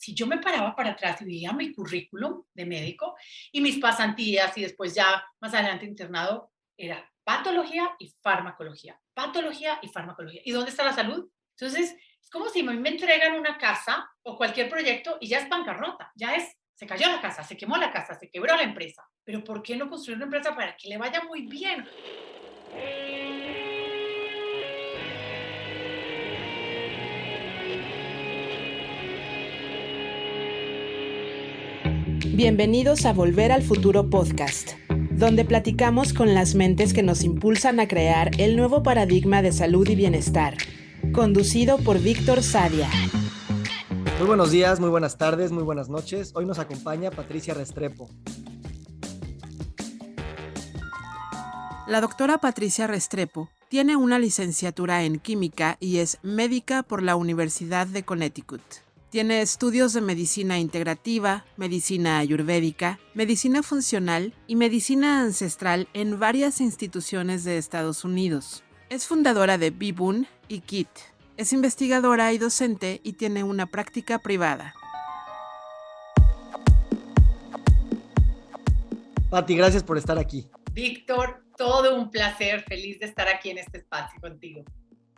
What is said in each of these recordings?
si yo me paraba para atrás y veía mi currículum de médico y mis pasantías y después ya más adelante internado, era patología y farmacología, patología y farmacología. ¿Y dónde está la salud? Entonces, es como si a mí me entregan una casa o cualquier proyecto y ya es bancarrota, ya es, se cayó la casa, se quemó la casa, se quebró la empresa. Pero ¿por qué no construir una empresa para que le vaya muy bien? Bienvenidos a Volver al Futuro Podcast, donde platicamos con las mentes que nos impulsan a crear el nuevo paradigma de salud y bienestar, conducido por Víctor Sadia. Muy buenos días, muy buenas tardes, muy buenas noches. Hoy nos acompaña Patricia Restrepo. La doctora Patricia Restrepo tiene una licenciatura en química y es médica por la Universidad de Connecticut. Tiene estudios de medicina integrativa, medicina ayurvédica, medicina funcional y medicina ancestral en varias instituciones de Estados Unidos. Es fundadora de Bibun y KIT. Es investigadora y docente y tiene una práctica privada. Pati, gracias por estar aquí. Víctor, todo un placer, feliz de estar aquí en este espacio contigo.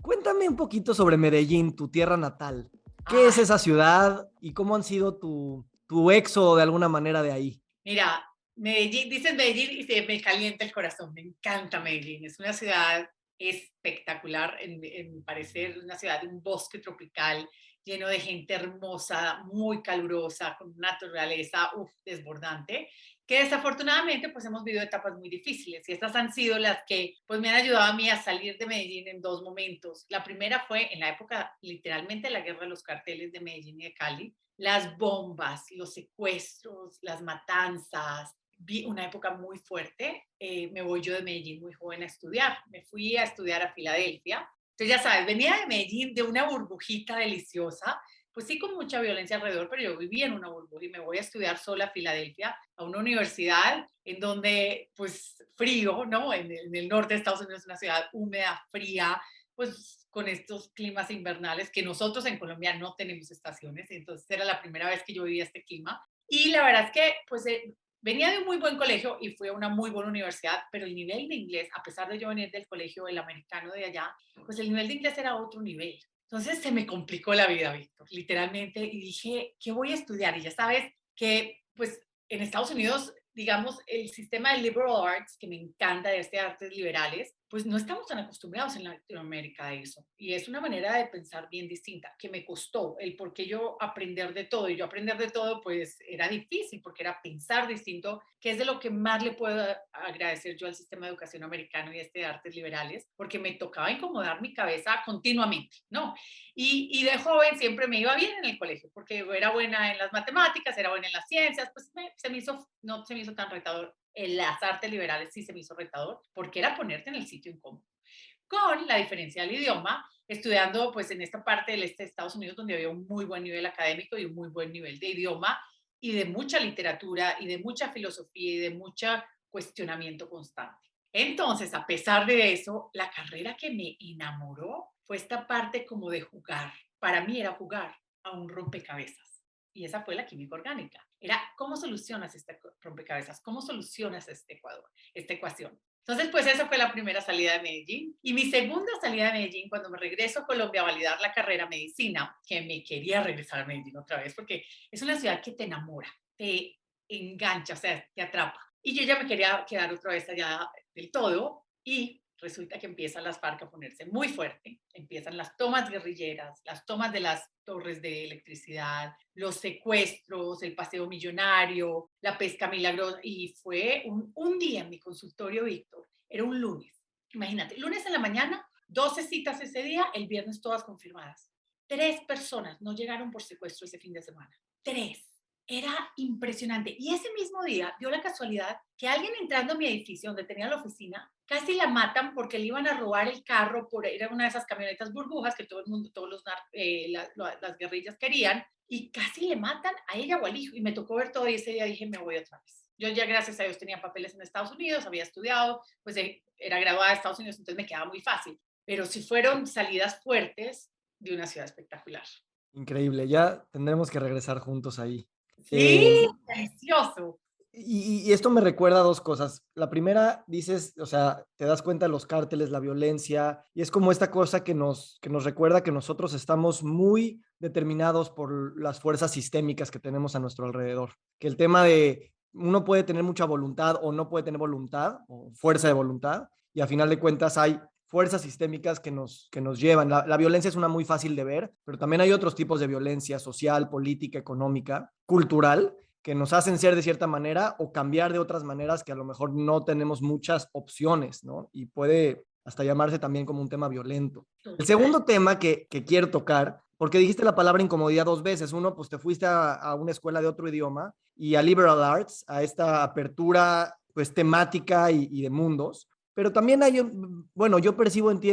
Cuéntame un poquito sobre Medellín, tu tierra natal. ¿Qué es Ah, esa ciudad y cómo han sido tu éxodo de alguna manera de ahí? mira, Medellín, dices Medellín y se me calienta el corazón, me encanta Medellín, es una ciudad espectacular, en mi parecer, una ciudad de un bosque tropical, lleno de gente hermosa, muy calurosa, con una naturaleza desbordante, que desafortunadamente pues hemos vivido etapas muy difíciles y estas han sido las que pues me han ayudado a mí a salir de Medellín en dos momentos. La primera fue en la época literalmente de la guerra de los carteles de Medellín y de Cali, las bombas, los secuestros, las matanzas. Vi una época muy fuerte. Me voy yo de Medellín muy joven a estudiar. Me fui a estudiar a Filadelfia. Entonces, ya sabes, venía de Medellín de una burbujita deliciosa, pues sí con mucha violencia alrededor, pero yo vivía en una burbuja y me voy a estudiar sola a Filadelfia, a una universidad en donde, pues, frío, ¿no? En el norte de Estados Unidos es una ciudad húmeda, fría, pues con estos climas invernales que nosotros en Colombia no tenemos estaciones, entonces era la primera vez que yo vivía este clima. Y la verdad es que pues venía de un muy buen colegio y fui a una muy buena universidad, pero el nivel de inglés, a pesar de yo venir del colegio el americano de allá, pues el nivel de inglés era otro nivel. Entonces se me complicó la vida, Víctor, literalmente, y dije, ¿qué voy a estudiar? Y ya sabes que pues en Estados Unidos, digamos, el sistema de liberal arts, que me encanta, de este artes liberales, pues no estamos tan acostumbrados en Latinoamérica a eso. Y es una manera de pensar bien distinta, que me costó el por qué yo aprender de todo. Y yo aprender de todo, pues era difícil, porque era pensar distinto, que es de lo que más le puedo agradecer yo al sistema de educación americano y este de artes liberales, porque me tocaba incomodar mi cabeza continuamente, ¿no? Y de joven siempre me iba bien en el colegio, porque era buena en las matemáticas, era buena en las ciencias, pues se me hizo, no se me hizo tan retador. En las artes liberales sí se me hizo retador, porque era ponerte en el sitio incómodo. Con la diferencia del idioma, estudiando pues en esta parte del este de Estados Unidos, donde había un muy buen nivel académico y un muy buen nivel de idioma, y de mucha literatura, y de mucha filosofía, y de mucho cuestionamiento constante. Entonces, a pesar de eso, la carrera que me enamoró fue esta parte como de jugar. Para mí era jugar a un rompecabezas. Y esa fue la química orgánica. Era cómo solucionas este rompecabezas, cómo solucionas esta ecuación. Entonces, pues esa fue la primera salida de Medellín. Y mi segunda salida de Medellín, cuando me regreso a Colombia a validar la carrera medicina, que me quería regresar a Medellín otra vez, porque es una ciudad que te enamora, te engancha, o sea, te atrapa. Y yo ya me quería quedar otra vez allá del todo y resulta que empiezan las FARC a ponerse muy fuerte, empiezan las tomas guerrilleras, las tomas de las torres de electricidad, los secuestros, el paseo millonario, la pesca milagrosa, y fue un día en mi consultorio, Víctor, era un lunes, imagínate, lunes en la mañana, 12 citas ese día, el viernes todas confirmadas. 3 personas no llegaron por secuestro ese fin de semana, 3. Era impresionante. Y ese mismo día dio la casualidad que alguien entrando a mi edificio donde tenía la oficina, casi la matan porque le iban a robar el carro, era una de esas camionetas burbujas que todo el mundo, las guerrillas querían, y casi le matan a ella o al hijo. Y me tocó ver todo y ese día dije, me voy otra vez. Yo ya, gracias a Dios, tenía papeles en Estados Unidos, había estudiado, pues era graduada de Estados Unidos, entonces me quedaba muy fácil. Pero sí fueron salidas fuertes de una ciudad espectacular. Increíble, ya tendremos que regresar juntos ahí. Sí, Eh, delicioso. y esto me recuerda a dos cosas. La primera, dices, o sea, te das cuenta de los cárteles, la violencia, y es como esta cosa que nos recuerda que nosotros estamos muy determinados por las fuerzas sistémicas que tenemos a nuestro alrededor. Que el tema de uno puede tener mucha voluntad o no puede tener voluntad o fuerza de voluntad, y a final de cuentas hay fuerzas sistémicas que nos llevan. La violencia es una muy fácil de ver, pero también hay otros tipos de violencia social, política, económica, cultural, que nos hacen ser de cierta manera o cambiar de otras maneras que a lo mejor no tenemos muchas opciones, ¿no? Y puede hasta llamarse también como un tema violento. El Total. segundo tema que quiero tocar, porque dijiste la palabra incomodidad dos veces. Uno, pues te fuiste a una escuela de otro idioma y a liberal arts, a esta apertura pues temática y de mundos. Pero también hay, bueno, yo percibo en ti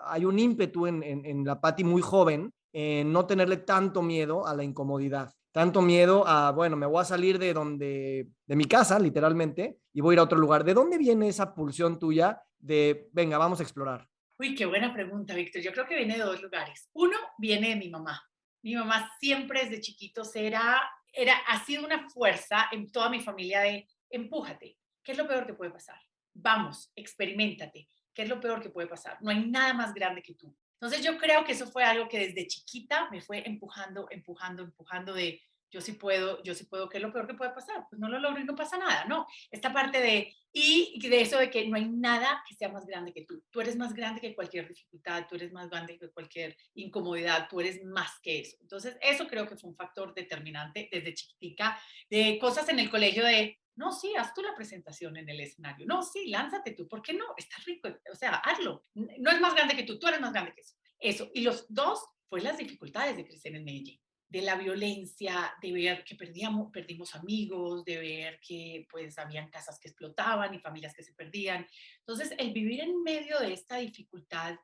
hay un ímpetu en la Patti muy joven en no tenerle tanto miedo a la incomodidad, tanto miedo a, bueno, me voy a salir de mi casa, literalmente, y voy a ir a otro lugar. ¿De dónde viene esa pulsión tuya de, venga, vamos a explorar? Uy, qué buena pregunta, Víctor. Yo creo que viene de dos lugares. Uno, viene de mi mamá. Mi mamá siempre desde chiquitos ha sido una fuerza en toda mi familia de empújate. ¿Qué es lo peor que puede pasar? Vamos, experimentate. ¿Qué es lo peor que puede pasar? No hay nada más grande que tú. Entonces yo creo que eso fue algo que desde chiquita me fue empujando, empujando, empujando de yo sí puedo, ¿qué es lo peor que puede pasar? Pues no lo logro y no pasa nada, ¿no? Esta parte de eso de que no hay nada que sea más grande que tú. Tú eres más grande que cualquier dificultad, tú eres más grande que cualquier incomodidad, tú eres más que eso. Entonces, eso creo que fue un factor determinante desde chiquitica, de cosas en el colegio de, no, sí, haz tú la presentación en el escenario. No, sí, lánzate tú. ¿Por qué no? Estás rico. O sea, hazlo. No es más grande que tú eres más grande que eso. Eso. Y los dos fue las dificultades de crecer en Medellín, de la violencia, de ver que perdimos amigos, de ver que pues habían casas que explotaban y familias que se perdían. Entonces, el vivir en medio de esta dificultad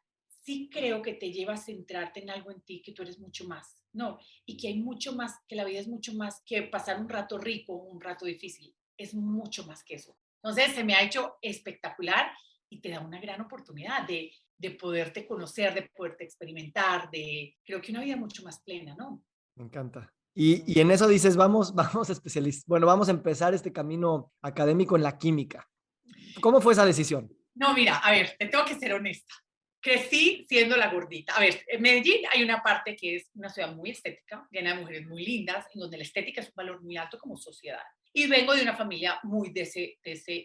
sí creo que te lleva a centrarte en algo en ti, que tú eres mucho más, ¿no? Y que hay mucho más, que la vida es mucho más que pasar un rato rico, un rato difícil, es mucho más que eso. Entonces, se me ha hecho espectacular y te da una gran oportunidad de poderte conocer, de poderte experimentar, de creo que una vida mucho más plena, ¿no? Me encanta. Y en eso dices, vamos a especializar, bueno, vamos a empezar este camino académico en la química. ¿Cómo fue esa decisión? No, mira, a ver, te tengo que ser honesta. Crecí siendo la gordita. A ver, en Medellín hay una parte que es una ciudad muy estética, llena de mujeres muy lindas, en donde la estética es un valor muy alto como sociedad. Y vengo de una familia muy de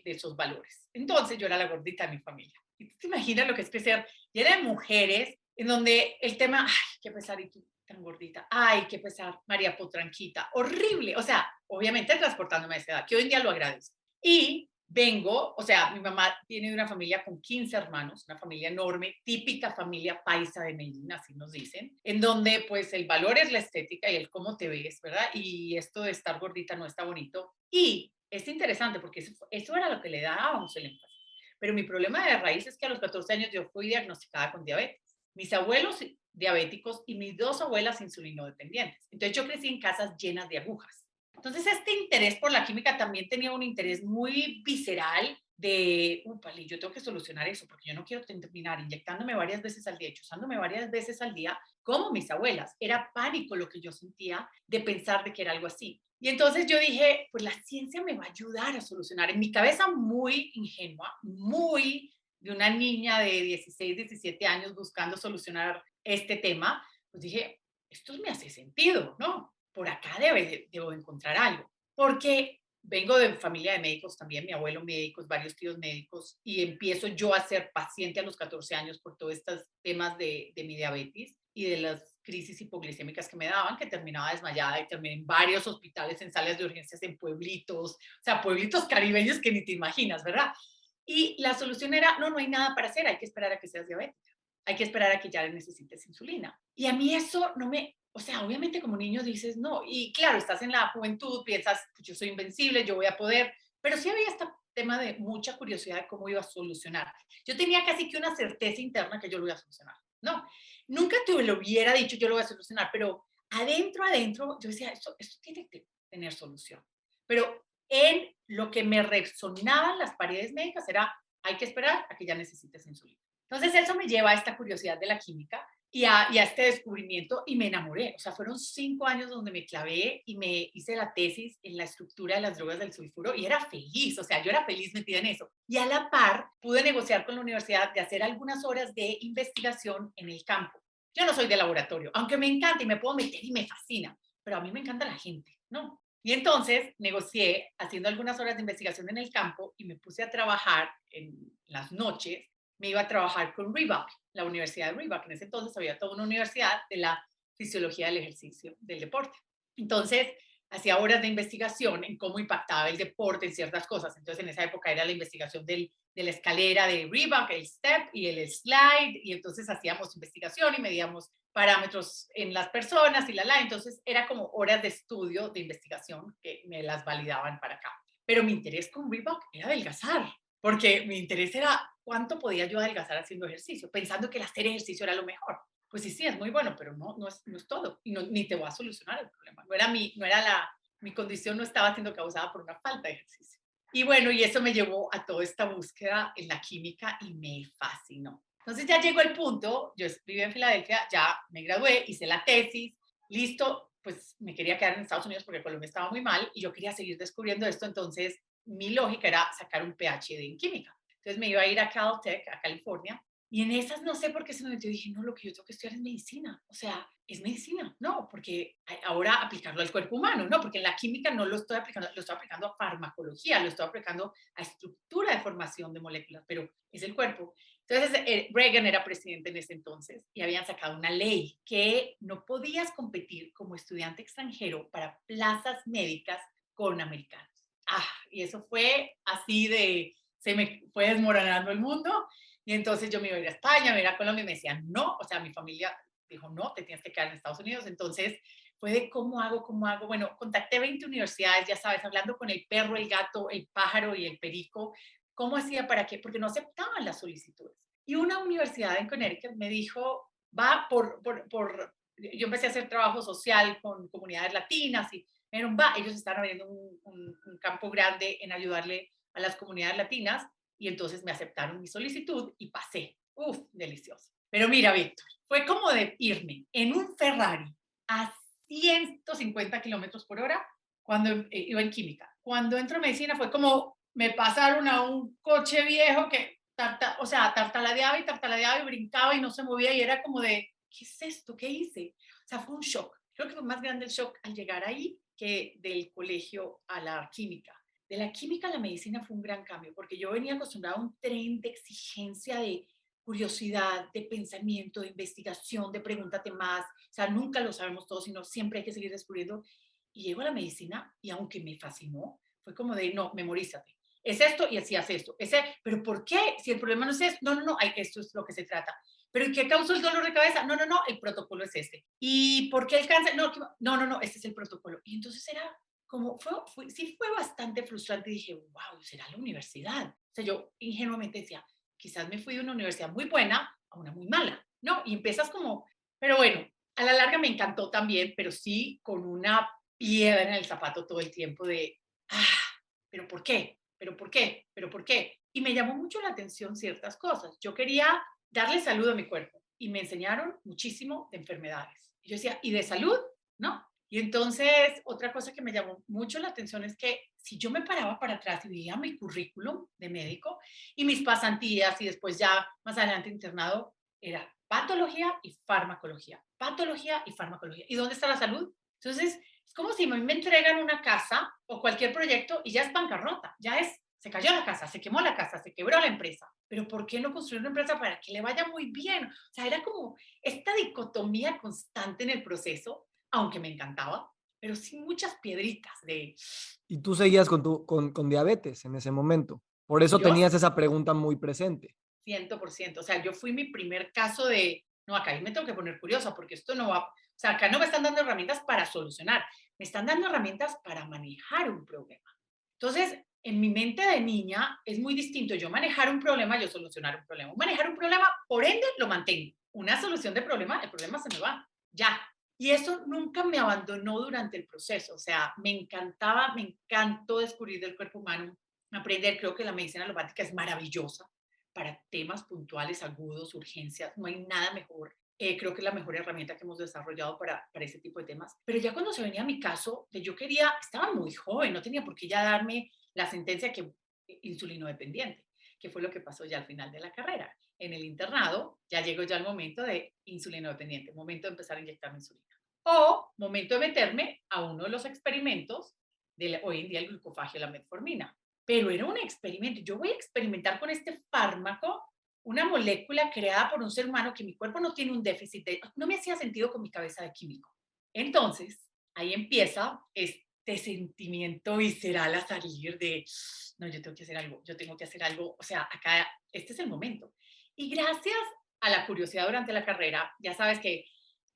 esos valores. Entonces yo era la gordita de mi familia. ¿Y tú te imaginas lo que es crecer llena de mujeres en donde el tema, ay, qué pesar y tú tan gordita, ay, qué pesar, María Potranquita, horrible. O sea, obviamente transportándome a esa edad, que hoy en día lo agradezco. Y vengo, o sea, mi mamá viene de una familia con 15 hermanos, una familia enorme, típica familia paisa de Medellín, así nos dicen, en donde pues el valor es la estética y el cómo te ves, ¿verdad? Y esto de estar gordita no está bonito. Y es interesante porque eso era lo que le dábamos el énfasis. Pero mi problema de raíz es que a los 14 años yo fui diagnosticada con diabetes. Mis abuelos diabéticos y mis dos abuelas insulinodependientes. Entonces yo crecí en casas llenas de agujas. Entonces, este interés por la química también tenía un interés muy visceral de, upale, yo tengo que solucionar eso porque yo no quiero terminar inyectándome varias veces al día, chuzándome varias veces al día, como mis abuelas. Era pánico lo que yo sentía de pensar de que era algo así. Y entonces yo dije, pues la ciencia me va a ayudar a solucionar. En mi cabeza muy ingenua, muy de una niña de 16, 17 años buscando solucionar este tema, pues dije, esto me hace sentido, ¿no? Por acá debo encontrar algo. Porque vengo de familia de médicos también, mi abuelo médicos, varios tíos médicos, y empiezo yo a ser paciente a los 14 años por todos estos temas de mi diabetes y de las crisis hipoglicémicas que me daban, que terminaba desmayada y terminé en varios hospitales, en salas de urgencias, en pueblitos, o sea, pueblitos caribeños que ni te imaginas, ¿verdad? Y la solución era, no, no hay nada para hacer, hay que esperar a que seas diabética, hay que esperar a que ya necesites insulina. Y a mí eso no me, o sea, obviamente como niño dices no, y claro, estás en la juventud, piensas, pues yo soy invencible, yo voy a poder, pero sí había este tema de mucha curiosidad de cómo iba a solucionar. Yo tenía casi que una certeza interna que yo lo iba a solucionar, ¿no? Nunca te lo hubiera dicho, yo lo voy a solucionar, pero adentro, yo decía, esto tiene que tener solución. Pero en lo que me resonaban las paredes médicas era, hay que esperar a que ya necesites insulina. Entonces eso me lleva a esta curiosidad de la química y a este descubrimiento y me enamoré. O sea, fueron 5 años donde me clavé y me hice la tesis en la estructura de las drogas del sulfuro y era feliz, o sea, yo era feliz metida en eso. Y a la par pude negociar con la universidad de hacer algunas horas de investigación en el campo. Yo no soy de laboratorio, aunque me encanta y me puedo meter y me fascina, pero a mí me encanta la gente, ¿no? Y entonces negocié haciendo algunas horas de investigación en el campo y me puse a trabajar en las noches. Me iba a trabajar con Reebok, la Universidad de Reebok. En ese entonces había toda una universidad de la fisiología del ejercicio, del deporte. Entonces, hacía horas de investigación en cómo impactaba el deporte en ciertas cosas. Entonces, en esa época era la investigación de la escalera de Reebok, el step y el slide. Y entonces hacíamos investigación y medíamos parámetros en las personas y la. Entonces, era como horas de estudio, de investigación que me las validaban para acá. Pero mi interés con Reebok era adelgazar, porque mi interés era cuánto podía yo adelgazar haciendo ejercicio, pensando que el hacer ejercicio era lo mejor. Pues sí, sí, es muy bueno, pero no es todo. Y ni te va a solucionar el problema. Mi condición no estaba siendo causada por una falta de ejercicio. Y bueno, y eso me llevó a toda esta búsqueda en la química y me fascinó. Entonces ya llegó el punto, yo viví en Filadelfia, ya me gradué, hice la tesis, listo, pues me quería quedar en Estados Unidos porque Colombia estaba muy mal y yo quería seguir descubriendo esto, entonces mi lógica era sacar un PhD en química. Entonces me iba a ir a Caltech, a California, y en esas no sé por qué se me metió. Dije, no, lo que yo tengo que estudiar es medicina. O sea, es medicina. No, porque ahora aplicarlo al cuerpo humano. No, porque en la química no lo estoy aplicando, lo estoy aplicando a farmacología, lo estoy aplicando a estructura de formación de moléculas, pero es el cuerpo. Entonces, Reagan era presidente en ese entonces y habían sacado una ley que no podías competir como estudiante extranjero para plazas médicas con americanos. Y eso fue así se me fue desmoronando el mundo. Y entonces yo me iba a ir a España, me iba a ir a Colombia y me decían, no, o sea, mi familia dijo, no, te tienes que quedar en Estados Unidos. Entonces fue de cómo hago, cómo hago. Bueno, contacté 20 universidades, ya sabes, hablando con el perro, el gato, el pájaro y el perico. ¿Cómo hacía para qué? Porque no aceptaban las solicitudes. Y una universidad en Connecticut me dijo, va yo empecé a hacer trabajo social con comunidades latinas y ellos estaban abriendo un campo grande en ayudarle a las comunidades latinas y entonces me aceptaron mi solicitud y pasé. Uf, delicioso. Pero mira, Víctor, fue como de irme en un Ferrari a 150 kilómetros por hora cuando iba en química. Cuando entro en medicina fue como me pasaron a un coche viejo que, tartaladeaba y brincaba y no se movía y era como de, ¿qué es esto? ¿Qué hice? O sea, fue un shock. Creo que fue más grande el shock al llegar ahí que del colegio a la química. De la química a la medicina fue un gran cambio, porque yo venía acostumbrada a un tren de exigencia, de curiosidad, de pensamiento, de investigación, de pregúntate más. O sea, nunca lo sabemos todo, sino siempre hay que seguir descubriendo. Y llego a la medicina y aunque me fascinó, fue como de, no, memorízate. Es esto y así hace esto. ¿Pero por qué? Si el problema no es esto, no, esto es lo que se trata. ¿Pero qué causó el dolor de cabeza? No, el protocolo es este. ¿Y por qué el cáncer? No, este es el protocolo. Y entonces era como, sí fue bastante frustrante. Dije, wow, ¿será la universidad? O sea, yo ingenuamente decía, quizás me fui de una universidad muy buena a una muy mala, ¿no? Y empiezas como, pero bueno, a la larga me encantó también, pero sí con una piedra en el zapato todo el tiempo de, ¿pero por qué? ¿Pero por qué? ¿Pero por qué? Y me llamó mucho la atención ciertas cosas. Yo quería darle salud a mi cuerpo y me enseñaron muchísimo de enfermedades. Y yo decía, ¿y de salud? No. Y entonces, otra cosa que me llamó mucho la atención es que si yo me paraba para atrás y veía mi currículum de médico y mis pasantías y después ya más adelante internado, era patología y farmacología, patología y farmacología. ¿Y dónde está la salud? Entonces, es como si me entregan una casa o cualquier proyecto y ya es bancarrota, se cayó la casa, se quemó la casa, se quebró la empresa. Pero ¿por qué no construir una empresa para que le vaya muy bien? O sea, era como esta dicotomía constante en el proceso, aunque me encantaba, pero sin muchas piedritas de... Y tú seguías con diabetes en ese momento. Por eso Yo tenías esa pregunta muy presente. 100%. O sea, yo fui mi primer caso de, no, acá me tengo que poner curiosa porque esto no va, o sea, acá no me están dando herramientas para solucionar, me están dando herramientas para manejar un problema. Entonces, en mi mente de niña es muy distinto yo manejar un problema, yo solucionar un problema. Manejar un problema, por ende, lo mantengo. Una solución de problema, el problema se me va, ya. Y eso nunca me abandonó durante el proceso. O sea, me encantó descubrir del cuerpo humano, aprender. Creo que la medicina alopática es maravillosa para temas puntuales, agudos, urgencias. No hay nada mejor Creo que es la mejor herramienta que hemos desarrollado para ese tipo de temas. Pero ya cuando se venía mi caso, de yo quería, estaba muy joven, no tenía por qué ya darme la sentencia que insulino dependiente, que fue lo que pasó ya al final de la carrera. En el internado ya llegó ya el momento de insulino dependiente, momento de empezar a inyectarme insulina. O momento de meterme a uno de los experimentos de hoy en día el glucofagio, la metformina. Pero era un experimento. Yo voy a experimentar con este fármaco, una molécula creada por un ser humano que mi cuerpo no tiene un déficit de, no me hacía sentido con mi cabeza de químico. Entonces, ahí empieza este sentimiento visceral a salir de, no, yo tengo que hacer algo, yo tengo que hacer algo, o sea, acá, este es el momento. Y gracias a la curiosidad durante la carrera, ya sabes que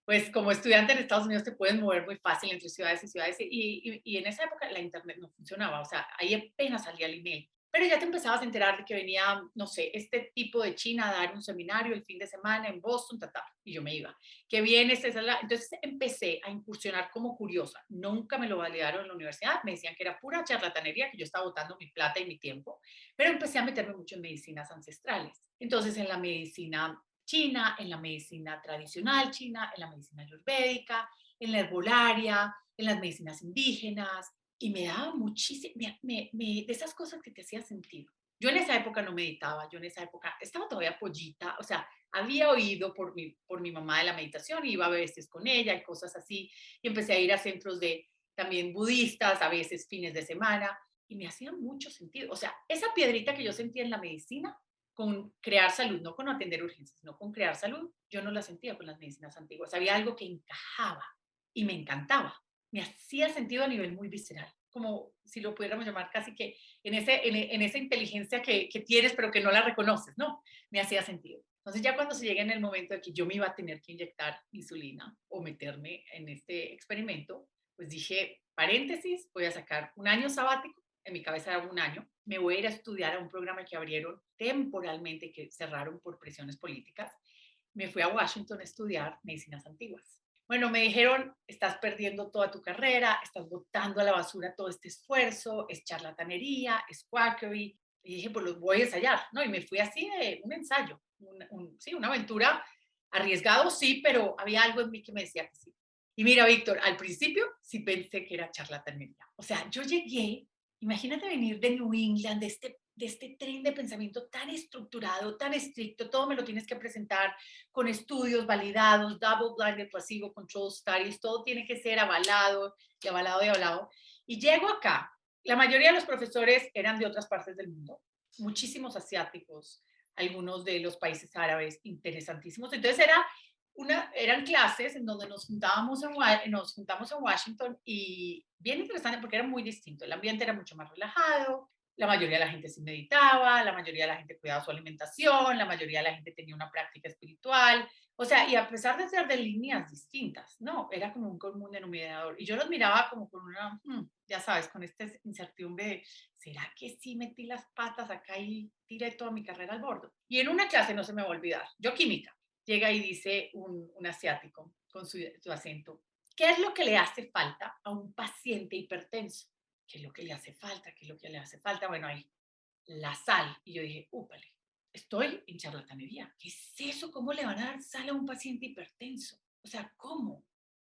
pues como estudiante en Estados Unidos te puedes mover muy fácil entre ciudades y ciudades y en esa época la internet no funcionaba, o sea, ahí apenas salía el email. Pero ya te empezabas a enterar de que venía, no sé, este tipo de China a dar un seminario el fin de semana en Boston, y yo me iba. Que viene, entonces empecé a incursionar como curiosa. Nunca me lo validaron en la universidad, me decían que era pura charlatanería, que yo estaba botando mi plata y mi tiempo, pero empecé a meterme mucho en medicinas ancestrales. Entonces en la medicina china, en la medicina tradicional china, en la medicina ayurvédica, en la herbolaria, en las medicinas indígenas, y me daba muchísimo, de esas cosas que te hacían sentido. Yo en esa época no meditaba, yo en esa época estaba todavía pollita, o sea, había oído por mi mamá de la meditación, iba a veces con ella y cosas así, y empecé a ir a centros de también budistas, a veces fines de semana, y me hacía mucho sentido. O sea, esa piedrita que yo sentía en la medicina, con crear salud, no con atender urgencias, sino con crear salud, yo no la sentía con las medicinas antiguas. Había algo que encajaba y me encantaba. Me hacía sentido a nivel muy visceral, como si lo pudiéramos llamar casi que en esa inteligencia que tienes pero que no la reconoces, ¿no? Me hacía sentido. Entonces ya cuando se llega en el momento de que yo me iba a tener que inyectar insulina o meterme en este experimento, pues dije, paréntesis, voy a sacar un año sabático, en mi cabeza era un año, me voy a ir a estudiar a un programa que abrieron temporalmente, que cerraron por presiones políticas. Me fui a Washington a estudiar medicinas antiguas. Bueno, me dijeron, estás perdiendo toda tu carrera, estás botando a la basura todo este esfuerzo, es charlatanería, es quackery. Y dije, pues los voy a ensayar, ¿no? Y me fui así de un ensayo, sí, una aventura arriesgado, sí, pero había algo en mí que me decía que sí. Y mira, Víctor, al principio sí pensé que era charlatanería. O sea, yo llegué, imagínate venir de New England, de este tren de pensamiento tan estructurado, tan estricto, todo me lo tienes que presentar con estudios validados, double blinded, placebo control studies, todo tiene que ser avalado y avalado y avalado. Y llego acá, la mayoría de los profesores eran de otras partes del mundo, muchísimos asiáticos, algunos de los países árabes, interesantísimos. Entonces eran clases en donde nos juntamos en Washington y bien interesante porque era muy distinto. El ambiente era mucho más relajado, la mayoría de la gente sí meditaba, la mayoría de la gente cuidaba su alimentación, la mayoría de la gente tenía una práctica espiritual. O sea, y a pesar de ser de líneas distintas, no, era como un común denominador. Y yo los miraba como con una, ya sabes, con esta incertidumbre de, ¿será que sí metí las patas acá y tiré toda mi carrera al bordo? Y en una clase no se me va a olvidar, yo química, llega y dice un asiático con su acento, ¿qué es lo que le hace falta a un paciente hipertenso? ¿Qué es lo que le hace falta? ¿Qué es lo que le hace falta? Bueno, ahí, la sal. Y yo dije, úpale, estoy en charlatanería. ¿Qué es eso? ¿Cómo le van a dar sal a un paciente hipertenso? O sea, ¿cómo?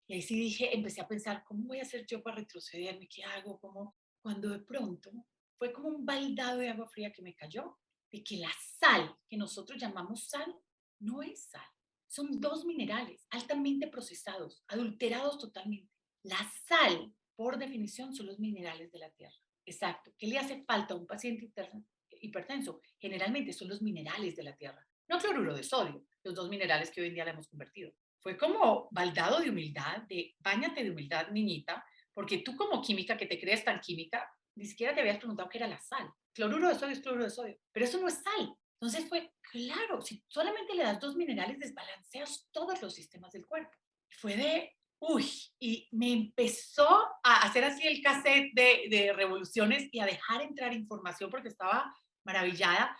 Y ahí sí dije, empecé a pensar, ¿cómo voy a hacer yo para retrocederme? ¿Qué hago? ¿Cómo? Cuando de pronto fue como un baldado de agua fría que me cayó, de que la sal que nosotros llamamos sal no es sal. Son dos minerales altamente procesados, adulterados totalmente. La sal, por definición, son los minerales de la tierra. Exacto. ¿Qué le hace falta a un paciente hipertenso? Generalmente son los minerales de la tierra, no cloruro de sodio, los dos minerales que hoy en día le hemos convertido. Fue como baldado de humildad, de báñate de humildad, niñita, porque tú como química, que te crees tan química, ni siquiera te habías preguntado qué era la sal. Cloruro de sodio es cloruro de sodio, pero eso no es sal. Entonces fue, claro, si solamente le das dos minerales, desbalanceas todos los sistemas del cuerpo. Fue de, uy, y me empezó a hacer así el cassette de revoluciones y a dejar entrar información porque estaba maravillada.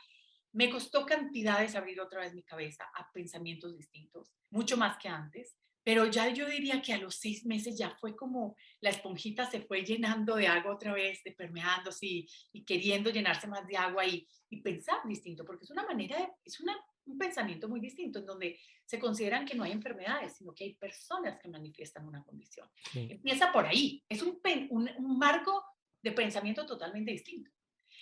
Me costó cantidades abrir otra vez mi cabeza a pensamientos distintos, mucho más que antes, pero ya yo diría que a los 6 meses ya fue como la esponjita se fue llenando de agua otra vez, de permeándose y queriendo llenarse más de agua y pensar distinto, porque es una manera, es una un pensamiento muy distinto, en donde se consideran que no hay enfermedades, sino que hay personas que manifiestan una condición. Sí. Empieza por ahí, es un marco de pensamiento totalmente distinto,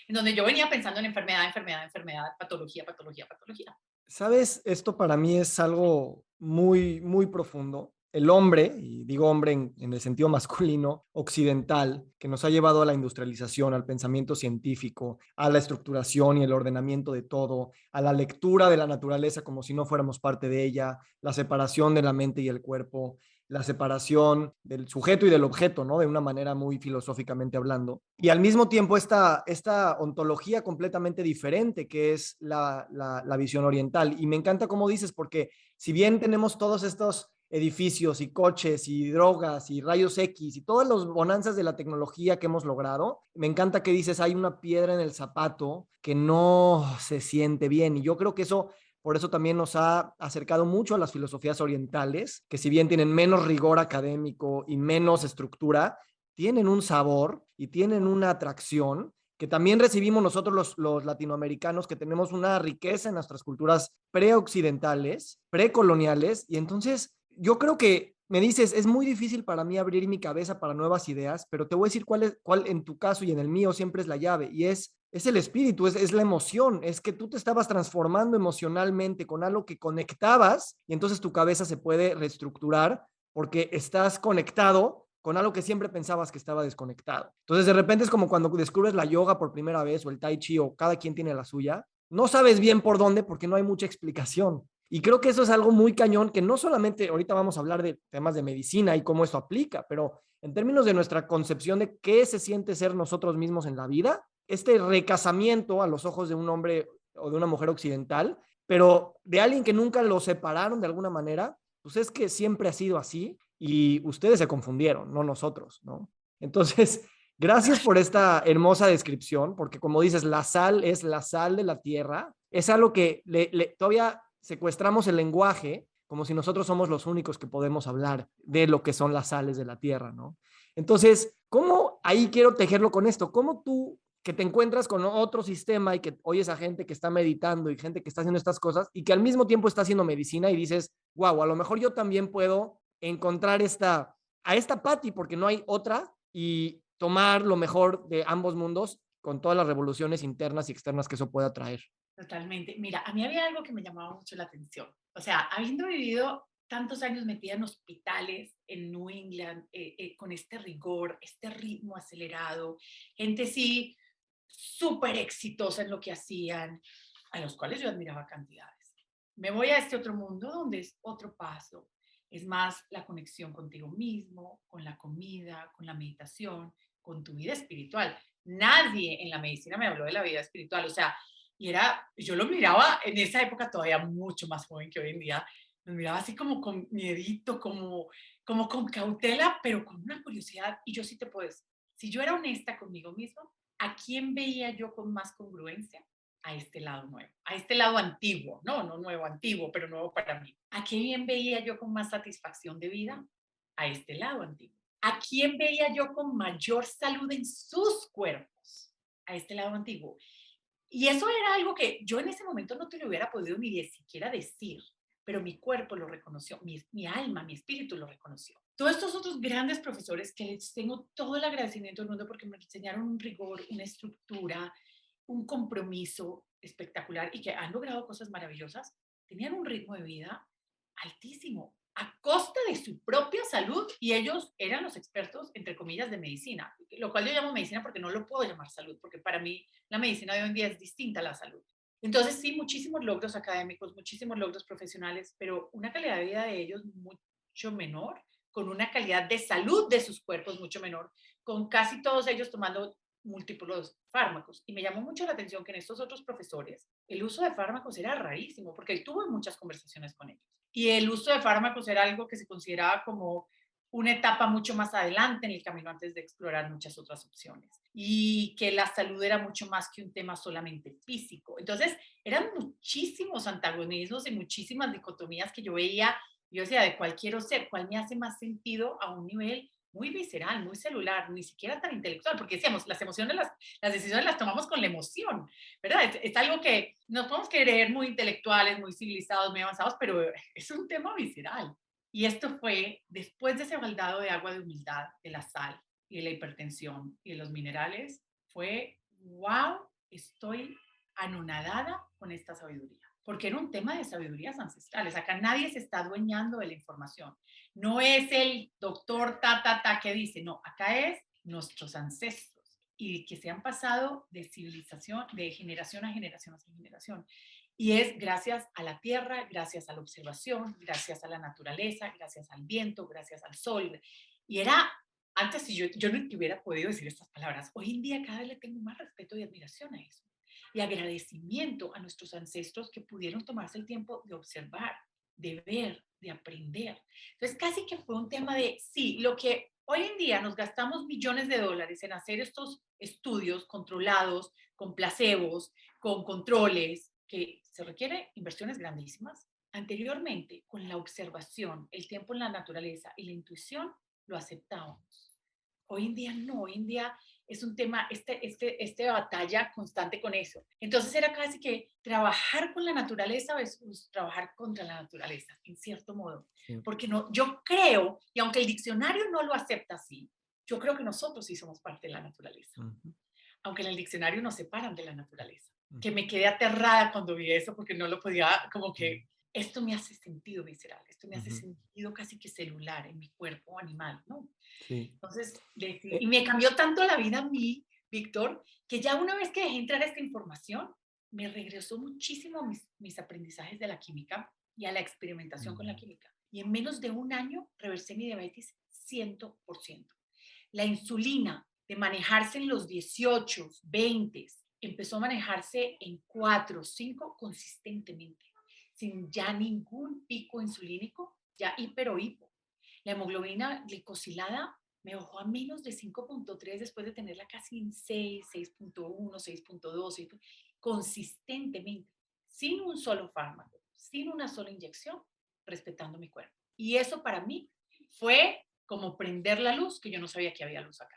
en donde yo venía pensando en enfermedad, enfermedad, enfermedad, patología, patología, patología. ¿Sabes? Esto para mí es algo muy, muy profundo. El hombre, y digo hombre en el sentido masculino, occidental, que nos ha llevado a la industrialización, al pensamiento científico, a la estructuración y el ordenamiento de todo, a la lectura de la naturaleza como si no fuéramos parte de ella, la separación de la mente y el cuerpo, la separación del sujeto y del objeto, ¿no? De una manera muy filosóficamente hablando. Y al mismo tiempo esta ontología completamente diferente que es la visión oriental. Y me encanta como dices, porque si bien tenemos todos estos edificios y coches y drogas y rayos X y todas las bonanzas de la tecnología que hemos logrado, me encanta que dices, hay una piedra en el zapato que no se siente bien. Y yo creo que eso por eso también nos ha acercado mucho a las filosofías orientales, que si bien tienen menos rigor académico y menos estructura, tienen un sabor y tienen una atracción que también recibimos nosotros los latinoamericanos, que tenemos una riqueza en nuestras culturas preoccidentales, precoloniales, y entonces yo creo que me dices, es muy difícil para mí abrir mi cabeza para nuevas ideas, pero te voy a decir cuál en tu caso y en el mío siempre es la llave, y es el espíritu, es la emoción, es que tú te estabas transformando emocionalmente con algo que conectabas y entonces tu cabeza se puede reestructurar porque estás conectado con algo que siempre pensabas que estaba desconectado. Entonces de repente es como cuando descubres la yoga por primera vez o el tai chi o cada quien tiene la suya, no sabes bien por dónde porque no hay mucha explicación. Y creo que eso es algo muy cañón que no solamente ahorita vamos a hablar de temas de medicina y cómo esto aplica, pero en términos de nuestra concepción de qué se siente ser nosotros mismos en la vida, este recasamiento a los ojos de un hombre o de una mujer occidental, pero de alguien que nunca lo separaron de alguna manera, pues es que siempre ha sido así y ustedes se confundieron, no nosotros, ¿no? Entonces, gracias por esta hermosa descripción, porque como dices, la sal es la sal de la tierra, es algo que todavía secuestramos el lenguaje como si nosotros somos los únicos que podemos hablar de lo que son las sales de la tierra, ¿no? Entonces, ¿cómo ahí quiero tejerlo con esto? ¿Cómo tú que te encuentras con otro sistema y que oyes a gente que está meditando y gente que está haciendo estas cosas y que al mismo tiempo está haciendo medicina y dices, wow, a lo mejor yo también puedo encontrar a esta Patty porque no hay otra y tomar lo mejor de ambos mundos con todas las revoluciones internas y externas que eso pueda traer? Totalmente. Mira, a mí había algo que me llamaba mucho la atención. O sea, habiendo vivido tantos años metida en hospitales en New England, con este rigor, este ritmo acelerado, gente sí súper exitosa en lo que hacían, a los cuales yo admiraba cantidades. Me voy a este otro mundo donde es otro paso, es más la conexión contigo mismo, con la comida, con la meditación, con tu vida espiritual. Nadie en la medicina me habló de la vida espiritual, o sea, y era, yo lo miraba en esa época todavía mucho más joven que hoy en día, lo miraba así como con miedito, como con cautela, pero con una curiosidad. Y yo sí te puedo decir, si yo era honesta conmigo mismo, ¿a quién veía yo con más congruencia? A este lado nuevo, a este lado antiguo, no nuevo, antiguo, pero nuevo para mí. ¿A quién veía yo con más satisfacción de vida? A este lado antiguo. ¿A quién veía yo con mayor salud en sus cuerpos? A este lado antiguo. Y eso era algo que yo en ese momento no te lo hubiera podido ni siquiera decir, pero mi cuerpo lo reconoció, mi alma, mi espíritu lo reconoció. Todos estos otros grandes profesores que les tengo todo el agradecimiento del mundo porque me enseñaron un rigor, una estructura, un compromiso espectacular y que han logrado cosas maravillosas, tenían un ritmo de vida altísimo a costa de su propia salud y ellos eran los expertos, entre comillas, de medicina, lo cual yo llamo medicina porque no lo puedo llamar salud, porque para mí la medicina de hoy en día es distinta a la salud. Entonces, sí, muchísimos logros académicos, muchísimos logros profesionales, pero una calidad de vida de ellos mucho menor, con una calidad de salud de sus cuerpos mucho menor, con casi todos ellos tomando múltiples fármacos. Y me llamó mucho la atención que en estos otros profesores el uso de fármacos era rarísimo, porque él tuvo muchas conversaciones con ellos. Y el uso de fármacos era algo que se consideraba como una etapa mucho más adelante en el camino antes de explorar muchas otras opciones. Y que la salud era mucho más que un tema solamente físico. Entonces, eran muchísimos antagonismos y muchísimas dicotomías que yo veía. Yo decía, ¿de cuál quiero ser? ¿Cuál me hace más sentido a un nivel muy visceral, muy celular, ni siquiera tan intelectual, porque decíamos, las emociones, las decisiones las tomamos con la emoción, ¿verdad? Es algo que nos podemos creer muy intelectuales, muy civilizados, muy avanzados, pero es un tema visceral. Y esto fue después de ese baldado de agua de humildad, de la sal y de la hipertensión y de los minerales, fue, wow, estoy anonadada con esta sabiduría. Porque era un tema de sabidurías ancestrales. Acá nadie se está adueñando de la información. No es el doctor que dice, no, acá es nuestros ancestros y que se han pasado de civilización, de generación a generación a generación. Y es gracias a la tierra, gracias a la observación, gracias a la naturaleza, gracias al viento, gracias al sol. Y era, antes si yo no hubiera podido decir estas palabras, hoy en día cada vez le tengo más respeto y admiración a eso. Y agradecimiento a nuestros ancestros que pudieron tomarse el tiempo de observar, de ver, de aprender. Entonces casi que fue un tema de, sí, lo que hoy en día nos gastamos millones de dólares en hacer estos estudios controlados, con placebos, con controles, que se requiere inversiones grandísimas. Anteriormente, con la observación, el tiempo en la naturaleza y la intuición, lo aceptábamos. Hoy en día no, hoy en día es un tema, este batalla constante con eso. Entonces era casi que trabajar con la naturaleza versus trabajar contra la naturaleza, en cierto modo. Sí. Porque no, yo creo, y aunque el diccionario no lo acepta así, yo creo que nosotros sí somos parte de la naturaleza. Ujú, Aunque en el diccionario nos separan de la naturaleza. Que ujú, me quedé aterrada cuando vi eso porque no lo podía, como ujú, que esto me hace sentido visceral, esto me hace ujú. sentido casi que celular en mi cuerpo animal, ¿no? Sí. Entonces, Eh, y me cambió tanto la vida a mí, Víctor, que ya una vez que dejé entrar esta información, me regresó muchísimo mis aprendizajes de la química y a la experimentación con la mm, química. Y en menos de un año reversé mi diabetes 100%. La insulina de manejarse en los 18, 20, empezó a manejarse en 4, 5 consistentemente, sin ya ningún pico insulínico, ya hiper o hipo. La hemoglobina glicosilada me bajó a menos de 5.3 después de tenerla casi en 6, 6.1, 6.2, consistentemente, sin un solo fármaco, sin una sola inyección, respetando mi cuerpo. Y eso para mí fue como prender la luz, que yo no sabía que había luz acá.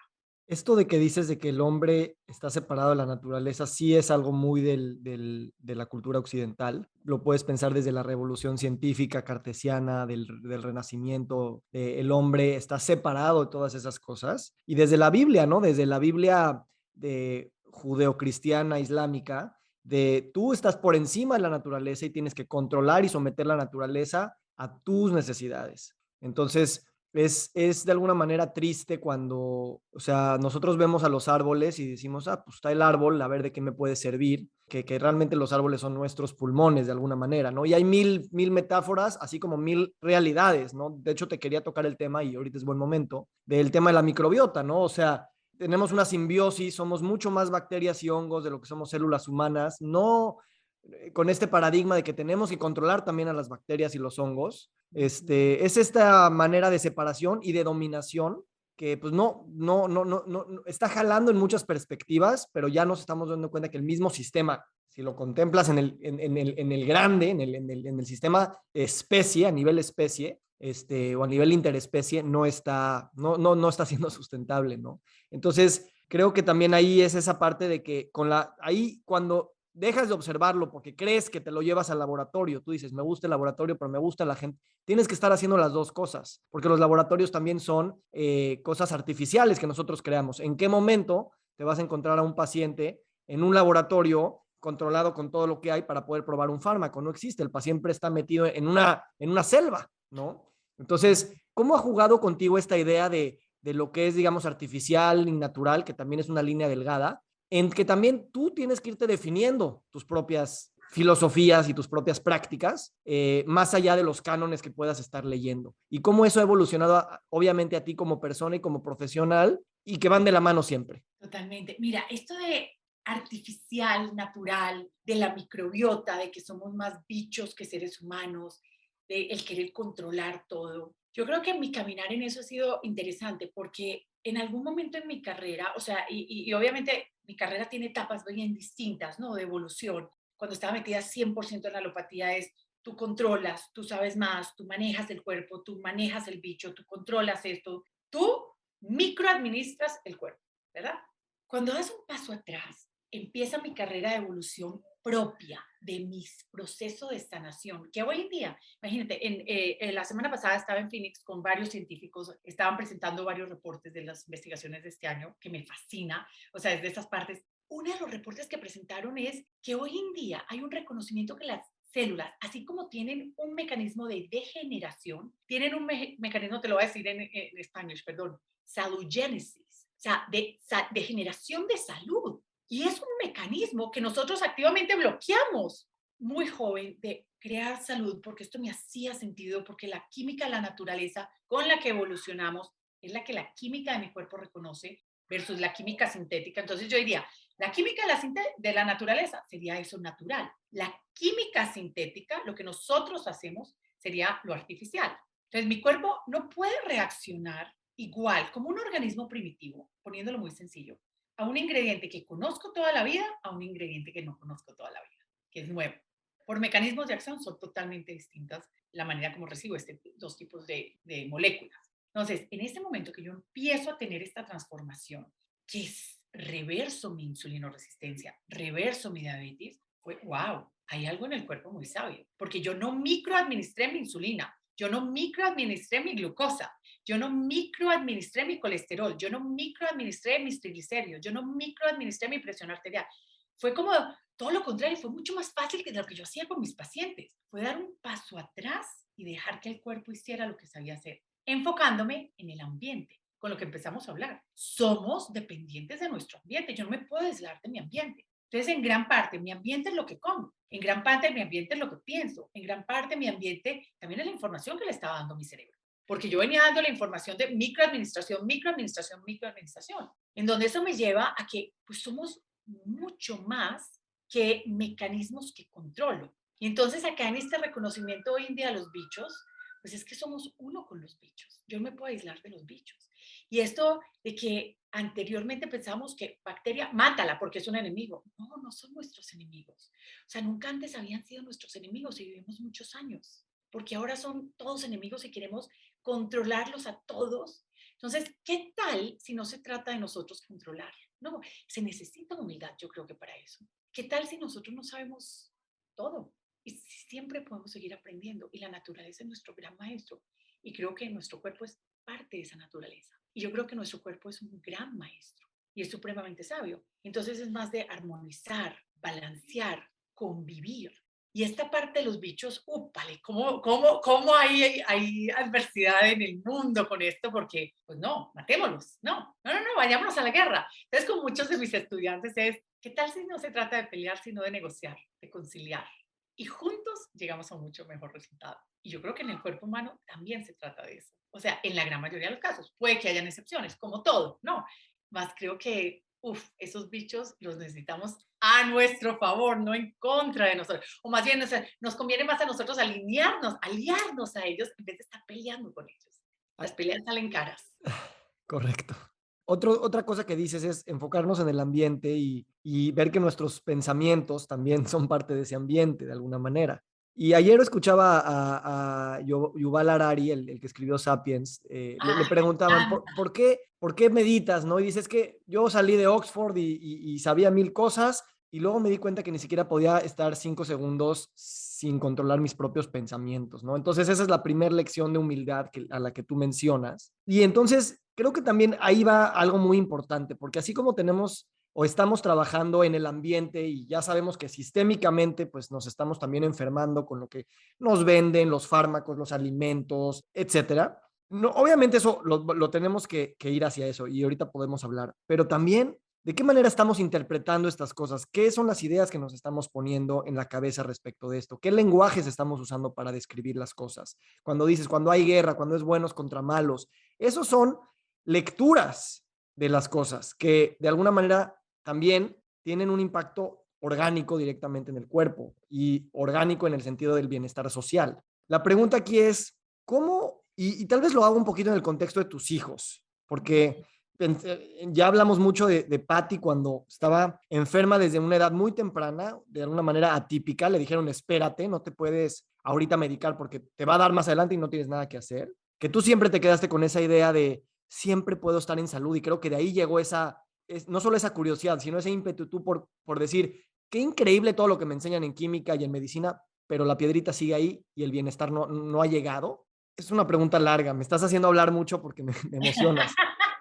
Esto de que dices de que el hombre está separado de la naturaleza, sí es algo muy de la cultura occidental. Lo puedes pensar desde la revolución científica cartesiana, del Renacimiento. El hombre está separado de todas esas cosas. Y desde la Biblia, ¿no? Desde la Biblia de judeocristiana islámica, de tú estás por encima de la naturaleza y tienes que controlar y someter la naturaleza a tus necesidades. Entonces, es de alguna manera triste cuando, o sea, nosotros vemos a los árboles y decimos, ah, pues está el árbol, a ver de qué me puede servir, que realmente los árboles son nuestros pulmones de alguna manera, ¿no? Y hay mil metáforas, así como mil realidades, ¿no? De hecho, te quería tocar el tema, y ahorita es buen momento, del tema de la microbiota, ¿no? O sea, tenemos una simbiosis, somos mucho más bacterias y hongos de lo que somos células humanas, no con este paradigma de que tenemos que controlar también a las bacterias y los hongos. Es esta manera de separación y de dominación que pues no está jalando en muchas perspectivas, pero ya nos estamos dando cuenta que el mismo sistema, si lo contemplas en el grande, en el sistema especie, a nivel especie, o a nivel interespecie, no está siendo sustentable, ¿no? Entonces, creo que también ahí es esa parte de que ahí cuando dejas de observarlo porque crees que te lo llevas al laboratorio, tú dices, me gusta el laboratorio, pero me gusta la gente, tienes que estar haciendo las dos cosas, porque los laboratorios también son cosas artificiales que nosotros creamos. ¿En qué momento te vas a encontrar a un paciente en un laboratorio controlado con todo lo que hay para poder probar un fármaco? No existe, el paciente está metido en una selva, ¿no? Entonces, ¿cómo ha jugado contigo esta idea de lo que es, digamos, artificial y natural, que también es una línea delgada, en que también tú tienes que irte definiendo tus propias filosofías y tus propias prácticas, más allá de los cánones que puedas estar leyendo? Y cómo eso ha evolucionado, obviamente, a ti como persona y como profesional, y que van de la mano siempre. Totalmente. Mira, esto de artificial, natural, de la microbiota, de que somos más bichos que seres humanos, de el querer controlar todo. Yo creo que mi caminar en eso ha sido interesante porque en algún momento en mi carrera, o sea, y obviamente mi carrera tiene etapas bien distintas, ¿no? De evolución. Cuando estaba metida 100% en la alopatía es, tú controlas, tú sabes más, tú manejas el cuerpo, tú manejas el bicho, tú controlas esto, tú microadministras el cuerpo, ¿verdad? Cuando das un paso atrás, empieza mi carrera de evolución propia de mis procesos de sanación, que hoy en día, imagínate, la semana pasada estaba en Phoenix con varios científicos, estaban presentando varios reportes de las investigaciones de este año, que me fascina, o sea, desde estas partes. Uno de los reportes que presentaron es que hoy en día hay un reconocimiento que las células, así como tienen un mecanismo de degeneración, tienen un mecanismo, te lo voy a decir en español, perdón, salugenesis, o sea, de generación de salud. Y es un mecanismo que nosotros activamente bloqueamos muy joven de crear salud, porque esto me hacía sentido, porque la química de la naturaleza con la que evolucionamos es la que la química de mi cuerpo reconoce versus la química sintética. Entonces yo diría, la química de la naturaleza sería eso natural. La química sintética, lo que nosotros hacemos, sería lo artificial. Entonces mi cuerpo no puede reaccionar igual como un organismo primitivo, poniéndolo muy sencillo, a un ingrediente que conozco toda la vida a un ingrediente que no conozco toda la vida, que es nuevo. Por mecanismos de acción son totalmente distintas la manera como recibo estos dos tipos de moléculas. Entonces, en este momento que yo empiezo a tener esta transformación, que es reverso mi insulinoresistencia, reverso mi diabetes, fue wow, hay algo en el cuerpo muy sabio, porque yo no microadministré mi insulina, yo no microadministré mi glucosa, yo no microadministré mi colesterol, yo no microadministré mis triglicéridos, yo no microadministré mi presión arterial. Fue como todo lo contrario, fue mucho más fácil que lo que yo hacía con mis pacientes. Fue dar un paso atrás y dejar que el cuerpo hiciera lo que sabía hacer, enfocándome en el ambiente, con lo que empezamos a hablar. Somos dependientes de nuestro ambiente, yo no me puedo aislar de mi ambiente. Entonces, en gran parte, mi ambiente es lo que como, en gran parte mi ambiente es lo que pienso, en gran parte mi ambiente también es la información que le estaba dando mi cerebro. Porque yo venía dando la información de microadministración, microadministración, microadministración, en donde eso me lleva a que pues somos mucho más que mecanismos que controlo. Y entonces acá en este reconocimiento hoy en día de los bichos, pues es que somos uno con los bichos. Yo no me puedo aislar de los bichos. Y esto de que anteriormente pensamos que bacteria, mátala porque es un enemigo. No, no son nuestros enemigos. O sea, nunca antes habían sido nuestros enemigos y vivimos muchos años. Porque ahora son todos enemigos y queremos controlarlos a todos. Entonces, ¿qué tal si no se trata de nosotros controlar? No, se necesita humildad, yo creo que para eso. ¿Qué tal si nosotros no sabemos todo? Y siempre podemos seguir aprendiendo. Y la naturaleza es nuestro gran maestro. Y creo que nuestro cuerpo es parte de esa naturaleza. Y yo creo que nuestro cuerpo es un gran maestro y es supremamente sabio. Entonces es más de armonizar, balancear, convivir. Y esta parte de los bichos, úpale, ¿cómo hay adversidad en el mundo con esto? Porque, pues no, matémoslos, no, vayámonos a la guerra. Entonces, con muchos de mis estudiantes es, ¿qué tal si no se trata de pelear, sino de negociar, de conciliar? Y juntos llegamos a un mucho mejor resultado. Y yo creo que en el cuerpo humano también se trata de eso. O sea, en la gran mayoría de los casos. Puede que hayan excepciones, como todo, ¿no? Más creo que, esos bichos los necesitamos a nuestro favor, no en contra de nosotros. O más bien, nos conviene más a nosotros aliarnos a ellos en vez de estar peleando con ellos. Las peleas salen caras. Correcto. Otra cosa que dices es enfocarnos en el ambiente y ver que nuestros pensamientos también son parte de ese ambiente de alguna manera. Y ayer escuchaba a Yuval Harari, el que escribió Sapiens, le Ay, me preguntaban, encanta. ¿por qué meditas? ¿No? Y dices que yo salí de Oxford y sabía mil cosas y luego me di cuenta que ni siquiera podía estar 5 segundos sin controlar mis propios pensamientos, ¿no? Entonces esa es la primera lección de humildad a la que tú mencionas. Y entonces creo que también ahí va algo muy importante, porque así como tenemos o estamos trabajando en el ambiente y ya sabemos que sistémicamente pues nos estamos también enfermando con lo que nos venden, los fármacos, los alimentos, etcétera. No, obviamente eso lo tenemos que ir hacia eso y ahorita podemos hablar, pero también de qué manera estamos interpretando estas cosas, qué son las ideas que nos estamos poniendo en la cabeza respecto de esto, qué lenguajes estamos usando para describir las cosas. Cuando dices, cuando hay guerra, cuando es buenos contra malos, esos son lecturas de las cosas que de alguna manera también tienen un impacto orgánico directamente en el cuerpo y orgánico en el sentido del bienestar social. La pregunta aquí es, ¿cómo? Y tal vez lo hago un poquito en el contexto de tus hijos, porque ya hablamos mucho de Patty cuando estaba enferma desde una edad muy temprana, de alguna manera atípica, le dijeron, espérate, no te puedes ahorita medicar porque te va a dar más adelante y no tienes nada que hacer. Que tú siempre te quedaste con esa idea de siempre puedo estar en salud. Y creo que de ahí llegó no solo esa curiosidad, sino ese ímpetu tú por decir, qué increíble todo lo que me enseñan en química y en medicina, pero la piedrita sigue ahí y el bienestar no ha llegado. Es una pregunta larga, me estás haciendo hablar mucho porque me emocionas.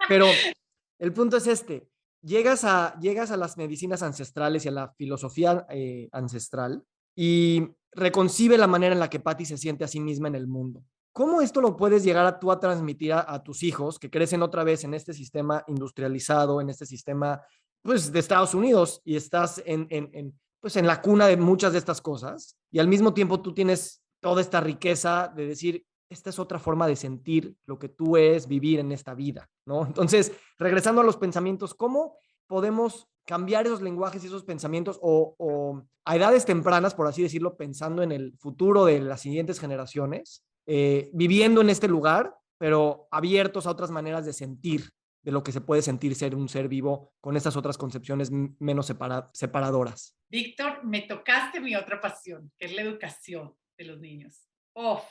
Pero el punto es este, llegas a las medicinas ancestrales y a la filosofía ancestral y reconcibe la manera en la que Patty se siente a sí misma en el mundo. ¿Cómo esto lo puedes llegar tú a transmitir a tus hijos que crecen otra vez en este sistema industrializado, en este sistema pues, de Estados Unidos y estás pues, en la cuna de muchas de estas cosas y al mismo tiempo tú tienes toda esta riqueza de decir, esta es otra forma de sentir lo que tú es vivir en esta vida, ¿no? Entonces, regresando a los pensamientos, ¿cómo podemos cambiar esos lenguajes y esos pensamientos o a edades tempranas, por así decirlo, pensando en el futuro de las siguientes generaciones, viviendo en este lugar, pero abiertos a otras maneras de sentir, de lo que se puede sentir ser un ser vivo con estas otras concepciones menos separadoras? Víctor, me tocaste mi otra pasión, que es la educación de los niños. Oh,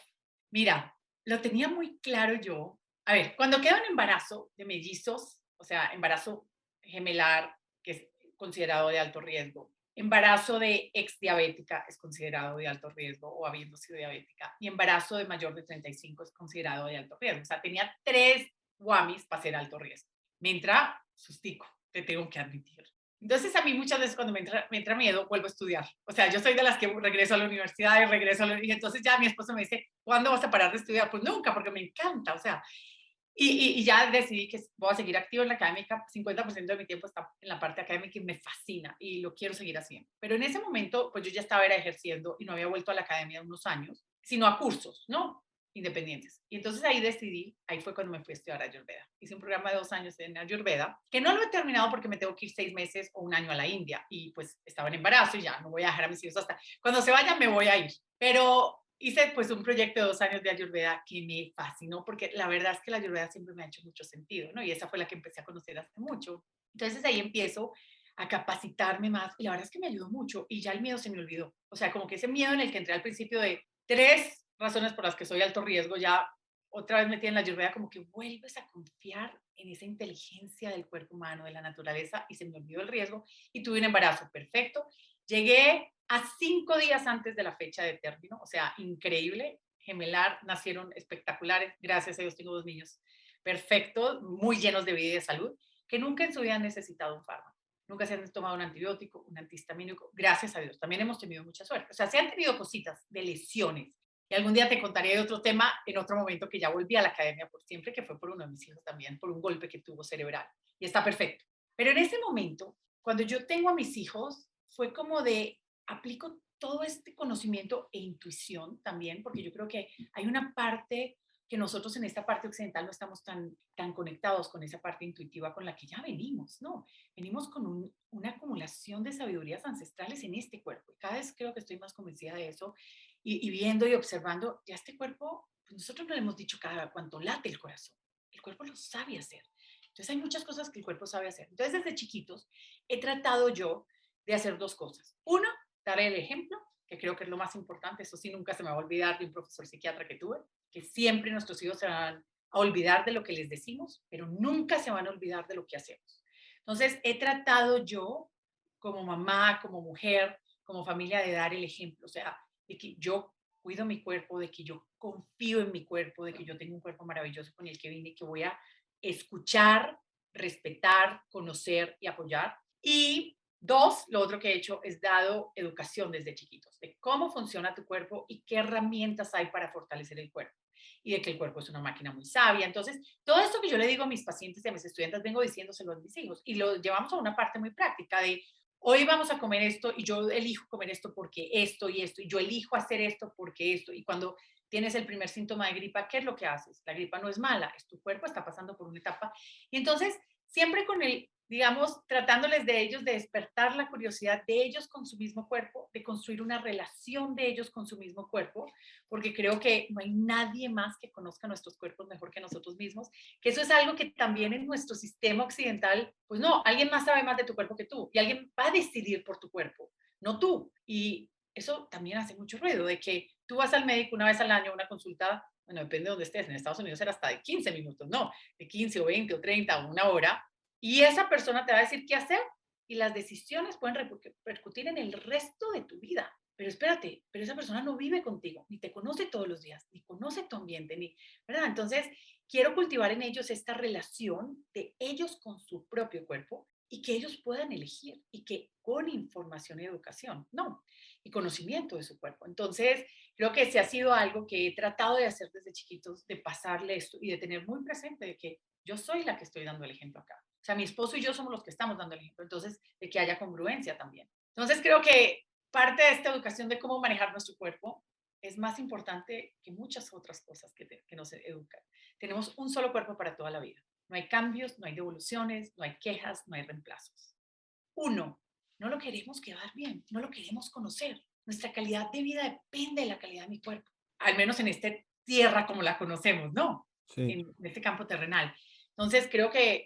mira, lo tenía muy claro yo. A ver, cuando queda un embarazo de mellizos, o sea, embarazo gemelar, que es considerado de alto riesgo, embarazo de exdiabética es considerado de alto riesgo o habiendo sido diabética, y embarazo de mayor de 35 es considerado de alto riesgo. O sea, tenía 3 guamis para ser alto riesgo. Me entra sustico, te tengo que admitir. Entonces a mí muchas veces cuando me entra miedo, vuelvo a estudiar. O sea, yo soy de las que regreso a la universidad y regreso y entonces ya mi esposo me dice, ¿cuándo vas a parar de estudiar? Pues nunca, porque me encanta, o sea, y ya decidí que voy a seguir activo en la académica, 50% de mi tiempo está en la parte académica y me fascina y lo quiero seguir haciendo. Pero en ese momento, pues yo ya estaba ejerciendo y no había vuelto a la academia unos años, sino a cursos, ¿no? Independientes. Y entonces ahí decidí, ahí fue cuando me fui a estudiar Ayurveda. Hice un programa de 2 años en Ayurveda, que no lo he terminado porque me tengo que ir 6 meses o un año a la India y pues estaba en embarazo y ya no voy a dejar a mis hijos hasta cuando se vayan me voy a ir. Pero hice pues un proyecto de 2 años de Ayurveda que me fascinó porque la verdad es que la Ayurveda siempre me ha hecho mucho sentido, ¿no? Y esa fue la que empecé a conocer hace mucho. Entonces ahí empiezo a capacitarme más y la verdad es que me ayudó mucho y ya el miedo se me olvidó. O sea, como que ese miedo en el que entré al principio de 3 razones por las que soy alto riesgo, ya otra vez metí en la Ayurveda, como que vuelves a confiar en esa inteligencia del cuerpo humano, de la naturaleza, y se me olvidó el riesgo y tuve un embarazo perfecto. Llegué a 5 días antes de la fecha de término, o sea, increíble. Gemelar, nacieron espectaculares, gracias a Dios tengo 2 niños perfectos, muy llenos de vida y de salud, que nunca en su vida han necesitado un fármaco. Nunca se han tomado un antibiótico, un antihistamínico, gracias a Dios. También hemos tenido mucha suerte. O sea, se han tenido cositas de lesiones. Y algún día te contaré de otro tema en otro momento que ya volví a la academia por siempre, que fue por uno de mis hijos también, por un golpe que tuvo cerebral. Y está perfecto. Pero en ese momento, cuando yo tengo a mis hijos, fue como de aplico todo este conocimiento e intuición también, porque yo creo que hay una parte que nosotros en esta parte occidental no estamos tan conectados con esa parte intuitiva con la que ya venimos, ¿no? Venimos con una acumulación de sabidurías ancestrales en este cuerpo. Y cada vez creo que estoy más convencida de eso y viendo y observando, ya este cuerpo, pues nosotros no le hemos dicho cada cuánto late el corazón. El cuerpo lo sabe hacer. Entonces hay muchas cosas que el cuerpo sabe hacer. Entonces desde chiquitos he tratado yo de hacer 2 cosas. Uno, dar el ejemplo, que creo que es lo más importante, eso sí nunca se me va a olvidar de un profesor psiquiatra que tuve, que siempre nuestros hijos se van a olvidar de lo que les decimos, pero nunca se van a olvidar de lo que hacemos. Entonces, he tratado yo, como mamá, como mujer, como familia, de dar el ejemplo, o sea, de que yo cuido mi cuerpo, de que yo confío en mi cuerpo, de que yo tengo un cuerpo maravilloso con el que vine, que voy a escuchar, respetar, conocer y apoyar. Y 2, lo otro que he hecho es dado educación desde chiquitos, de cómo funciona tu cuerpo y qué herramientas hay para fortalecer el cuerpo. Y de que el cuerpo es una máquina muy sabia. Entonces, todo esto que yo le digo a mis pacientes y a mis estudiantes, vengo diciéndoselo a mis hijos. Y lo llevamos a una parte muy práctica de, hoy vamos a comer esto y yo elijo comer esto porque esto y esto. Y yo elijo hacer esto porque esto. Y cuando tienes el primer síntoma de gripa, ¿qué es lo que haces? La gripa no es mala, es tu cuerpo está pasando por una etapa. Y entonces, siempre con el, digamos, tratándoles de ellos, de despertar la curiosidad de ellos con su mismo cuerpo, de construir una relación de ellos con su mismo cuerpo, porque creo que no hay nadie más que conozca nuestros cuerpos mejor que nosotros mismos, que eso es algo que también en nuestro sistema occidental, pues no, alguien más sabe más de tu cuerpo que tú, y alguien va a decidir por tu cuerpo, no tú. Y eso también hace mucho ruido, de que Tú vas al médico una vez al año, una consulta, bueno, depende de dónde estés, en Estados Unidos era hasta de 15 minutos, no, de 15 o 20 o 30 o una hora, y esa persona te va a decir qué hacer y las decisiones pueden repercutir en el resto de tu vida. Pero espérate, pero esa persona no vive contigo, ni te conoce todos los días, ni conoce tu ambiente, ni, ¿verdad? Entonces, quiero cultivar en ellos esta relación de ellos con su propio cuerpo y que ellos puedan elegir y que con información y educación, no, y conocimiento de su cuerpo. Entonces, creo que ese ha sido algo que he tratado de hacer desde chiquitos, de pasarle esto y de tener muy presente de que yo soy la que estoy dando el ejemplo acá. O sea, mi esposo y yo somos los que estamos dando el ejemplo, entonces, de que haya congruencia también. Entonces, creo que parte de esta educación de cómo manejar nuestro cuerpo es más importante que muchas otras cosas que nos educan. Tenemos un solo cuerpo para toda la vida. No hay cambios, no hay devoluciones, no hay quejas, no hay reemplazos. Uno, no lo queremos quedar bien, no lo queremos conocer. Nuestra calidad de vida depende de la calidad de mi cuerpo, al menos en esta tierra como la conocemos, ¿no? Sí. En este campo terrenal. Entonces, creo que,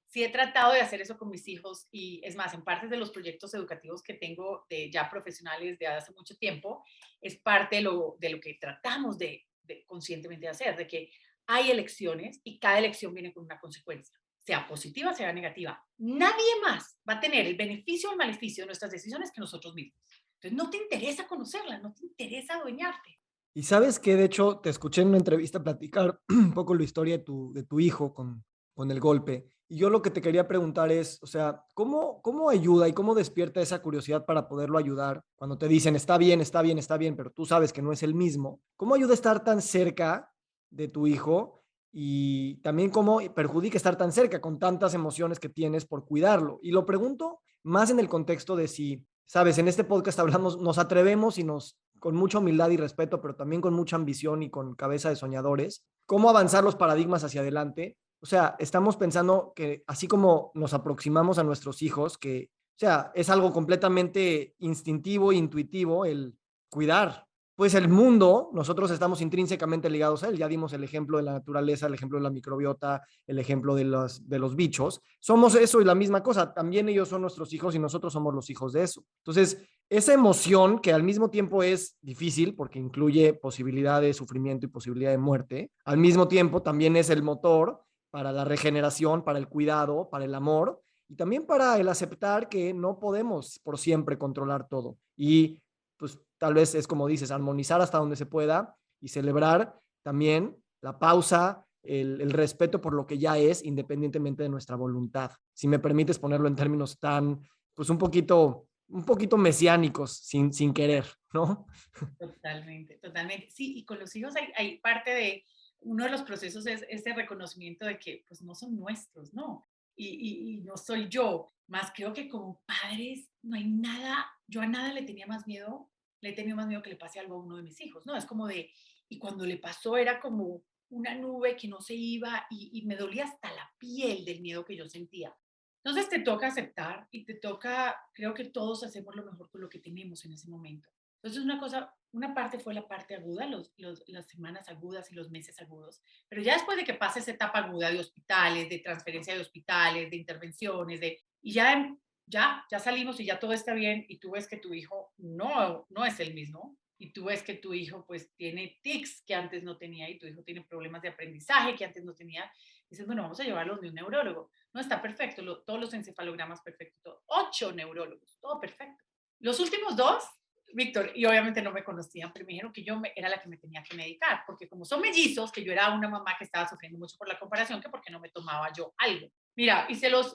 sí he tratado de hacer eso con mis hijos y es más, en parte de los proyectos educativos que tengo de ya profesionales de hace mucho tiempo, es parte de lo que tratamos de conscientemente hacer, de que hay elecciones y cada elección viene con una consecuencia, sea positiva, sea negativa. Nadie más va a tener el beneficio o el maleficio de nuestras decisiones que nosotros mismos. Entonces, no te interesa conocerlas, no te interesa adueñarte. Y sabes que, de hecho, te escuché en una entrevista platicar un poco la historia de tu hijo con el golpe. Y yo lo que te quería preguntar es, o sea, ¿cómo ayuda y cómo despierta esa curiosidad para poderlo ayudar cuando te dicen, está bien, está bien, está bien, pero tú sabes que no es el mismo? ¿Cómo ayuda a estar tan cerca de tu hijo y también cómo perjudica estar tan cerca con tantas emociones que tienes por cuidarlo? Y lo pregunto más en el contexto de si, sabes, en este podcast hablamos, nos atrevemos y nos con mucha humildad y respeto, pero también con mucha ambición y con cabeza de soñadores, cómo avanzar los paradigmas hacia adelante. O sea, estamos pensando que así como nos aproximamos a nuestros hijos, que, o sea, es algo completamente instintivo e intuitivo el cuidar. Pues el mundo, nosotros estamos intrínsecamente ligados a él. Ya dimos el ejemplo de la naturaleza, el ejemplo de la microbiota, el ejemplo de los bichos. Somos eso y la misma cosa. También ellos son nuestros hijos y nosotros somos los hijos de eso. Entonces, esa emoción que al mismo tiempo es difícil porque incluye posibilidad de sufrimiento y posibilidad de muerte, al mismo tiempo también es el motor para la regeneración, para el cuidado, para el amor y también para el aceptar que no podemos por siempre controlar todo. Y pues tal vez es como dices, armonizar hasta donde se pueda y celebrar también la pausa, el respeto por lo que ya es, independientemente de nuestra voluntad. Si me permites ponerlo en términos tan, pues un poquito mesiánicos sin querer, ¿no? Totalmente, totalmente. Sí, y con los hijos hay parte de, uno de los procesos es ese reconocimiento de que pues no son nuestros, ¿no? Y no soy yo. Más creo que como padres no hay nada, yo a nada le tenía más miedo, le he tenido más miedo que le pase algo a uno de mis hijos, ¿no? Es como de, y cuando le pasó era como una nube que no se iba y me dolía hasta la piel del miedo que yo sentía. Entonces te toca aceptar y te toca, creo que todos hacemos lo mejor con lo que tenemos en ese momento. Entonces una cosa, una parte fue la parte aguda, las semanas agudas y los meses agudos, pero ya después de que pasa esa etapa aguda de hospitales, de transferencia de hospitales, de intervenciones, y ya salimos y ya todo está bien y tú ves que tu hijo no es el mismo y tú ves que tu hijo pues tiene tics que antes no tenía y tu hijo tiene problemas de aprendizaje que antes no tenía, dices, bueno, vamos a llevarlo de un neurólogo. No está perfecto, todos los encefalogramas perfectos, 8 neurólogos, todo perfecto. Los últimos dos, Víctor, y obviamente no me conocían, pero me dijeron que era la que me tenía que medicar, porque como son mellizos, que yo era una mamá que estaba sufriendo mucho por la comparación, que porque no me tomaba yo algo. Mira,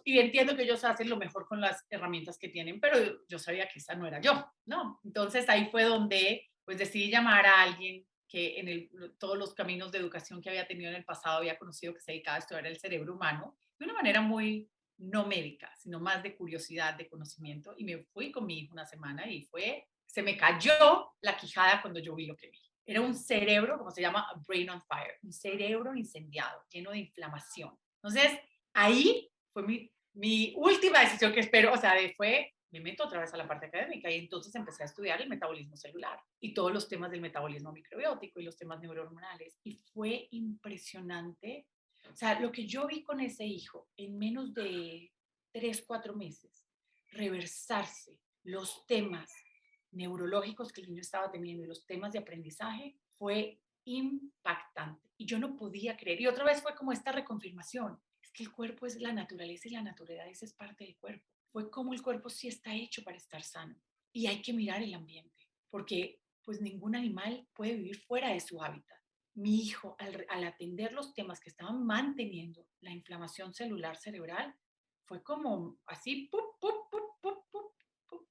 y entiendo que ellos hacen lo mejor con las herramientas que tienen, pero yo sabía que esa no era yo, ¿no? Entonces ahí fue donde pues decidí llamar a alguien que todos los caminos de educación que había tenido en el pasado había conocido que se dedicaba a estudiar el cerebro humano de una manera muy no médica, sino más de curiosidad, de conocimiento, y me fui con mi hijo una semana y se me cayó la quijada cuando yo vi lo que vi. Era un cerebro, como se llama, brain on fire, un cerebro incendiado, lleno de inflamación. Entonces, ahí fue mi última decisión que espero, o sea, me meto otra vez a la parte académica y entonces empecé a estudiar el metabolismo celular y todos los temas del metabolismo microbiótico y los temas neurohormonales. Y fue impresionante. O sea, lo que yo vi con ese hijo en menos de 3, 4 meses, reversarse los temas neurológicos que el niño estaba teniendo y los temas de aprendizaje fue impactante. Y yo no podía creer. Y otra vez fue como esta reconfirmación. Es que el cuerpo es la naturaleza y la naturaleza es parte del cuerpo. Fue como el cuerpo sí está hecho para estar sano. Y hay que mirar el ambiente, porque pues ningún animal puede vivir fuera de su hábitat. Mi hijo, al atender los temas que estaban manteniendo la inflamación celular cerebral, fue como así, ¡pup, pup, pup, pup, pup, pup!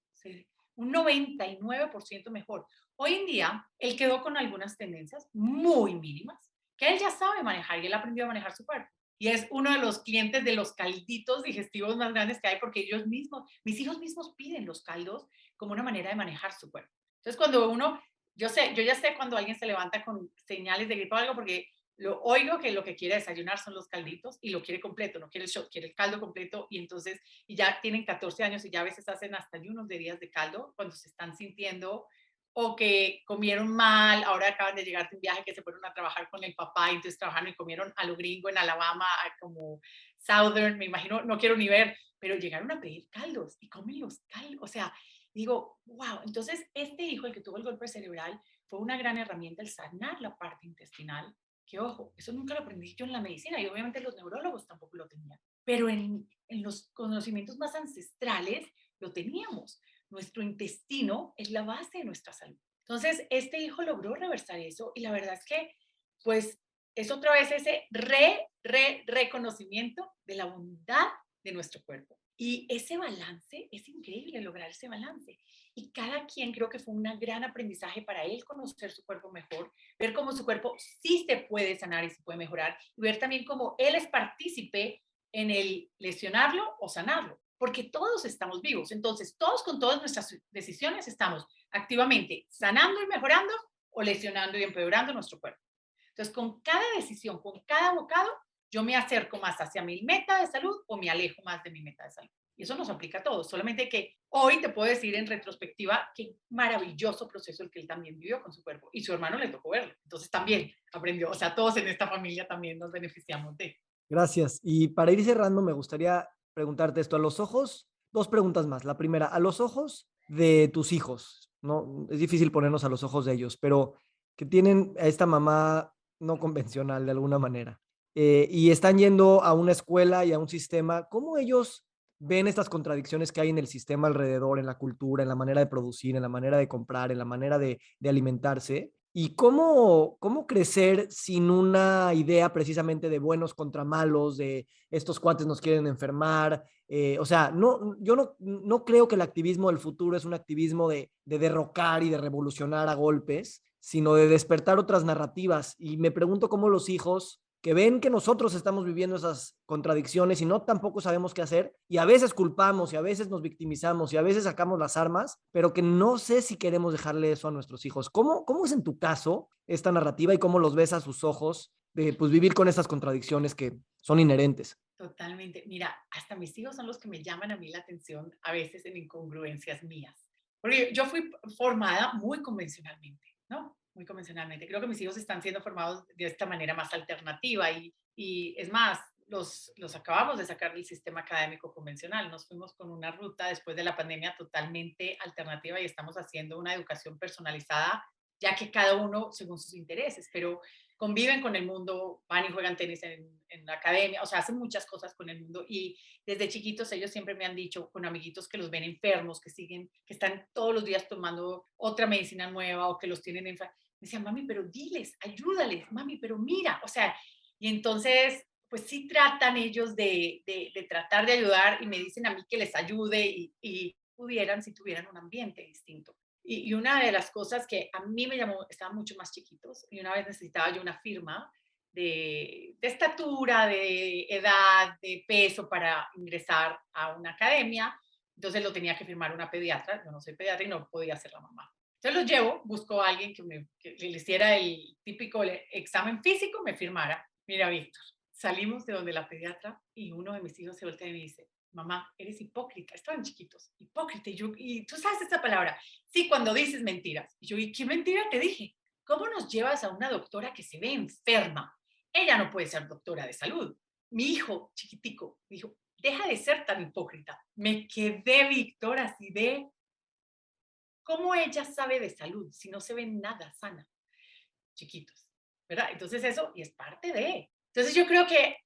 Un 99% mejor. Hoy en día, él quedó con algunas tendencias muy mínimas que él ya sabe manejar y él aprendió a manejar su cuerpo. Y es uno de los clientes de los calditos digestivos más grandes que hay porque ellos mismos, mis hijos mismos piden los caldos como una manera de manejar su cuerpo. Entonces, cuando uno, yo ya sé cuando alguien se levanta con señales de gripe o algo porque lo oigo que lo que quiere desayunar son los calditos y lo quiere completo, no quiere el shot, quiere el caldo completo y entonces, y ya tienen 14 años y ya a veces hacen hasta ayunos de días de caldo cuando se están sintiendo o que comieron mal, ahora acaban de llegar de un viaje que se fueron a trabajar con el papá y entonces trabajaron y comieron a lo gringo en Alabama, como Southern, me imagino, no quiero ni ver, pero llegaron a pedir caldos y comen los caldos, o sea, digo, wow, entonces este hijo, el que tuvo el golpe cerebral, fue una gran herramienta el sanar la parte intestinal, que ojo, eso nunca lo aprendí yo en la medicina y obviamente los neurólogos tampoco lo tenían, pero en los conocimientos más ancestrales lo teníamos. Nuestro intestino es la base de nuestra salud. Entonces, este hijo logró reversar eso y la verdad es que, pues, es otra vez ese reconocimiento de la bondad de nuestro cuerpo. Y ese balance, es increíble lograr ese balance. Y cada quien creo que fue un gran aprendizaje para él conocer su cuerpo mejor, ver cómo su cuerpo sí se puede sanar y se puede mejorar, y ver también cómo él es partícipe en el lesionarlo o sanarlo, porque todos estamos vivos. Entonces, todos con todas nuestras decisiones estamos activamente sanando y mejorando o lesionando y empeorando nuestro cuerpo. Entonces, con cada decisión, con cada bocado, yo me acerco más hacia mi meta de salud o me alejo más de mi meta de salud. Y eso nos aplica a todos. Solamente que hoy te puedo decir en retrospectiva qué maravilloso proceso el que él también vivió con su cuerpo. Y su hermano le tocó verlo. Entonces también aprendió. O sea, todos en esta familia también nos beneficiamos de. Gracias. Y para ir cerrando, me gustaría preguntarte esto a los ojos. Dos preguntas más. La primera, a los ojos de tus hijos, ¿no? Es difícil ponernos a los ojos de ellos, pero que tienen a esta mamá no convencional de alguna manera y están yendo a una escuela y a un sistema, ¿cómo ellos ven estas contradicciones que hay en el sistema alrededor, en la cultura, en la manera de producir, en la manera de comprar, en la manera de alimentarse? ¿Y cómo crecer sin una idea precisamente de buenos contra malos, de estos cuates nos quieren enfermar? O sea, yo no creo que el activismo del futuro es un activismo de derrocar y de revolucionar a golpes, sino de despertar otras narrativas. Y me pregunto cómo los hijos que ven que nosotros estamos viviendo esas contradicciones y no tampoco sabemos qué hacer, y a veces culpamos y a veces nos victimizamos y a veces sacamos las armas, pero que no sé si queremos dejarle eso a nuestros hijos. ¿Cómo es en tu caso esta narrativa y cómo los ves a sus ojos de pues, vivir con estas contradicciones que son inherentes? Totalmente. Mira, hasta mis hijos son los que me llaman a mí la atención a veces en incongruencias mías. Porque yo fui formada muy convencionalmente, ¿no? Muy convencionalmente. Creo que mis hijos están siendo formados de esta manera más alternativa y es más, los acabamos de sacar del sistema académico convencional. Nos fuimos con una ruta después de la pandemia totalmente alternativa y estamos haciendo una educación personalizada, ya que cada uno según sus intereses, pero conviven con el mundo, van y juegan tenis en la academia, o sea, hacen muchas cosas con el mundo y desde chiquitos ellos siempre me han dicho con amiguitos que los ven enfermos, que siguen, que están todos los días tomando otra medicina nueva o que los tienen enfermos. Me decían, mami, pero diles, ayúdales, mami, pero mira, o sea, y entonces, pues sí tratan ellos de tratar de ayudar y me dicen a mí que les ayude y pudieran si tuvieran un ambiente distinto. Y una de las cosas que a mí me llamó, estaban mucho más chiquitos, y una vez necesitaba yo una firma de estatura, de edad, de peso para ingresar a una academia, entonces lo tenía que firmar una pediatra, yo no soy pediatra y no podía ser la mamá. Entonces los llevo, busco a alguien que le hiciera el típico examen físico, me firmara. Mira, Víctor, salimos de donde la pediatra y uno de mis hijos se voltea y me dice, mamá, eres hipócrita, estaban chiquitos, hipócrita, y tú sabes esta palabra, sí, cuando dices mentiras. Y yo, ¿y qué mentira te dije? ¿Cómo nos llevas a una doctora que se ve enferma? Ella no puede ser doctora de salud. Mi hijo chiquitico dijo, deja de ser tan hipócrita. Me quedé, Víctor, así de, ¿cómo ella sabe de salud si no se ve nada sana? Chiquitos, ¿verdad? Entonces eso, y es parte de. Entonces yo creo que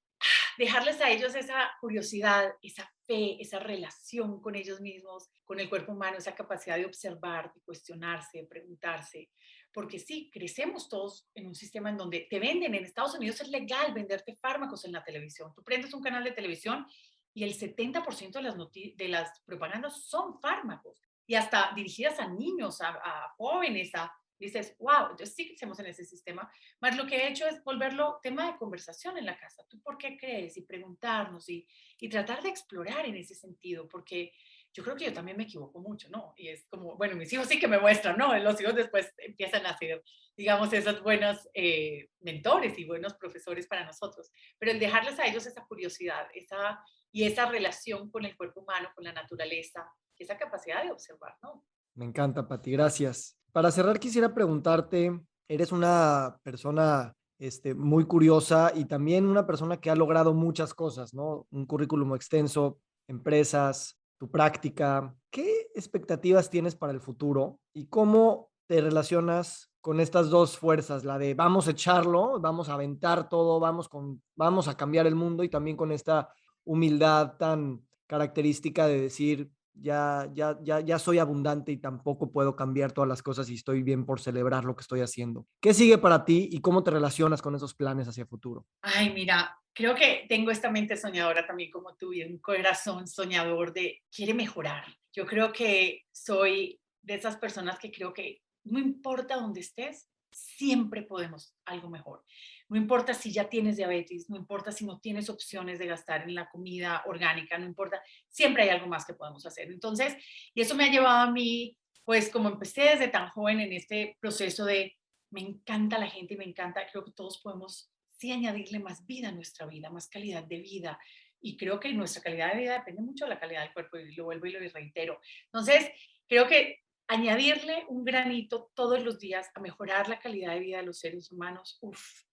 dejarles a ellos esa curiosidad, esa fe, esa relación con ellos mismos, con el cuerpo humano, esa capacidad de observar, de cuestionarse, de preguntarse. Porque sí, crecemos todos en un sistema en donde te venden. En Estados Unidos es legal venderte fármacos en la televisión. Tú prendes un canal de televisión y el 70% de las propagandas son fármacos. Y hasta dirigidas a niños, a jóvenes, dices, wow, entonces sí que estamos en ese sistema. Más lo que he hecho es volverlo tema de conversación en la casa. ¿Tú por qué crees? Y preguntarnos y tratar de explorar en ese sentido, porque yo creo que yo también me equivoco mucho, ¿no? Y es como, bueno, mis hijos sí que me muestran, ¿no? Los hijos después empiezan a ser, digamos, esos buenos mentores y buenos profesores para nosotros. Pero el dejarles a ellos esa curiosidad, esa relación con el cuerpo humano, con la naturaleza, esa capacidad de observar, ¿no? Me encanta, Pati, gracias. Para cerrar, quisiera preguntarte, eres una persona muy curiosa y también una persona que ha logrado muchas cosas, ¿no? Un currículum extenso, empresas, tu práctica. ¿Qué expectativas tienes para el futuro y cómo te relacionas con estas dos fuerzas, la de vamos a echarlo, vamos a aventar todo, vamos a cambiar el mundo, y también con esta humildad tan característica de decir, ya soy abundante y tampoco puedo cambiar todas las cosas y estoy bien por celebrar lo que estoy haciendo? ¿Qué sigue para ti y cómo te relacionas con esos planes hacia el futuro? Ay, mira, creo que tengo esta mente soñadora también como tú y un corazón soñador de quiere mejorar. Yo creo que soy de esas personas que creo que no importa dónde estés, siempre podemos algo mejor. No importa si ya tienes diabetes, no importa si no tienes opciones de gastar en la comida orgánica, no importa, siempre hay algo más que podemos hacer. Entonces, y eso me ha llevado a mí, pues como empecé desde tan joven en este proceso de, me encanta la gente y me encanta, creo que todos podemos sí añadirle más vida a nuestra vida, más calidad de vida. Y creo que nuestra calidad de vida depende mucho de la calidad del cuerpo, y lo vuelvo y lo reitero. Entonces, creo que añadirle un granito todos los días a mejorar la calidad de vida de los seres humanos,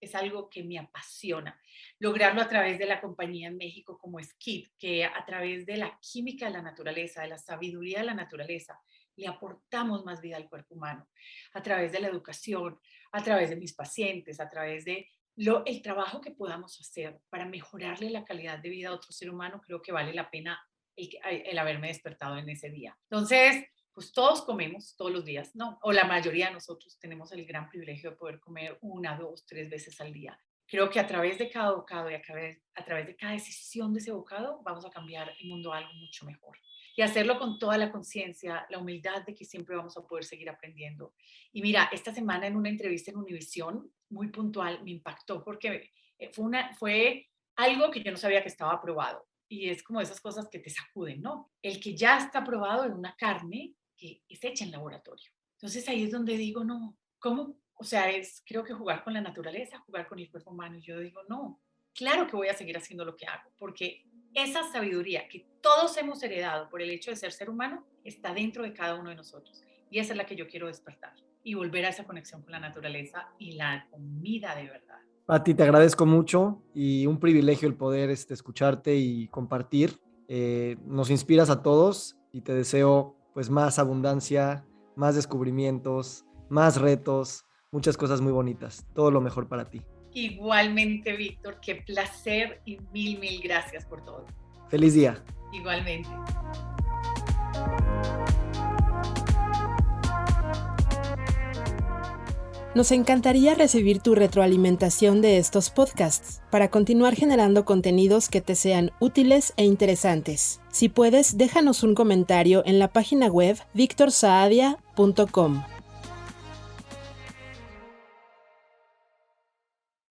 es algo que me apasiona. Lograrlo a través de la compañía en México como Skid, que a través de la química de la naturaleza, de la sabiduría de la naturaleza, le aportamos más vida al cuerpo humano. A través de la educación, a través de mis pacientes, a través de el trabajo que podamos hacer para mejorarle la calidad de vida a otro ser humano, creo que vale la pena el haberme despertado en ese día. Entonces, pues todos comemos todos los días, ¿no? O la mayoría de nosotros tenemos el gran privilegio de poder comer 1, 2, 3 veces al día. Creo que a través de cada bocado y a través de cada decisión de ese bocado vamos a cambiar el mundo a algo mucho mejor. Y hacerlo con toda la conciencia, la humildad de que siempre vamos a poder seguir aprendiendo. Y mira, esta semana en una entrevista en Univisión, muy puntual, me impactó porque fue algo que yo no sabía que estaba aprobado. Y es como esas cosas que te sacuden, ¿no? El que ya está aprobado en una carne que es hecha en laboratorio. Entonces ahí es donde digo, no, ¿cómo? O sea, creo que jugar con la naturaleza, jugar con el cuerpo humano. Y yo digo, no, claro que voy a seguir haciendo lo que hago, porque esa sabiduría que todos hemos heredado por el hecho de ser humano está dentro de cada uno de nosotros. Y esa es la que yo quiero despertar y volver a esa conexión con la naturaleza y la comida de verdad. Pati, te agradezco mucho y un privilegio el poder escucharte y compartir. Nos inspiras a todos y te deseo pues más abundancia, más descubrimientos, más retos, muchas cosas muy bonitas. Todo lo mejor para ti. Igualmente, Víctor, qué placer y mil gracias por todo. Feliz día. Igualmente. Nos encantaría recibir tu retroalimentación de estos podcasts para continuar generando contenidos que te sean útiles e interesantes. Si puedes, déjanos un comentario en la página web victorsaadia.com.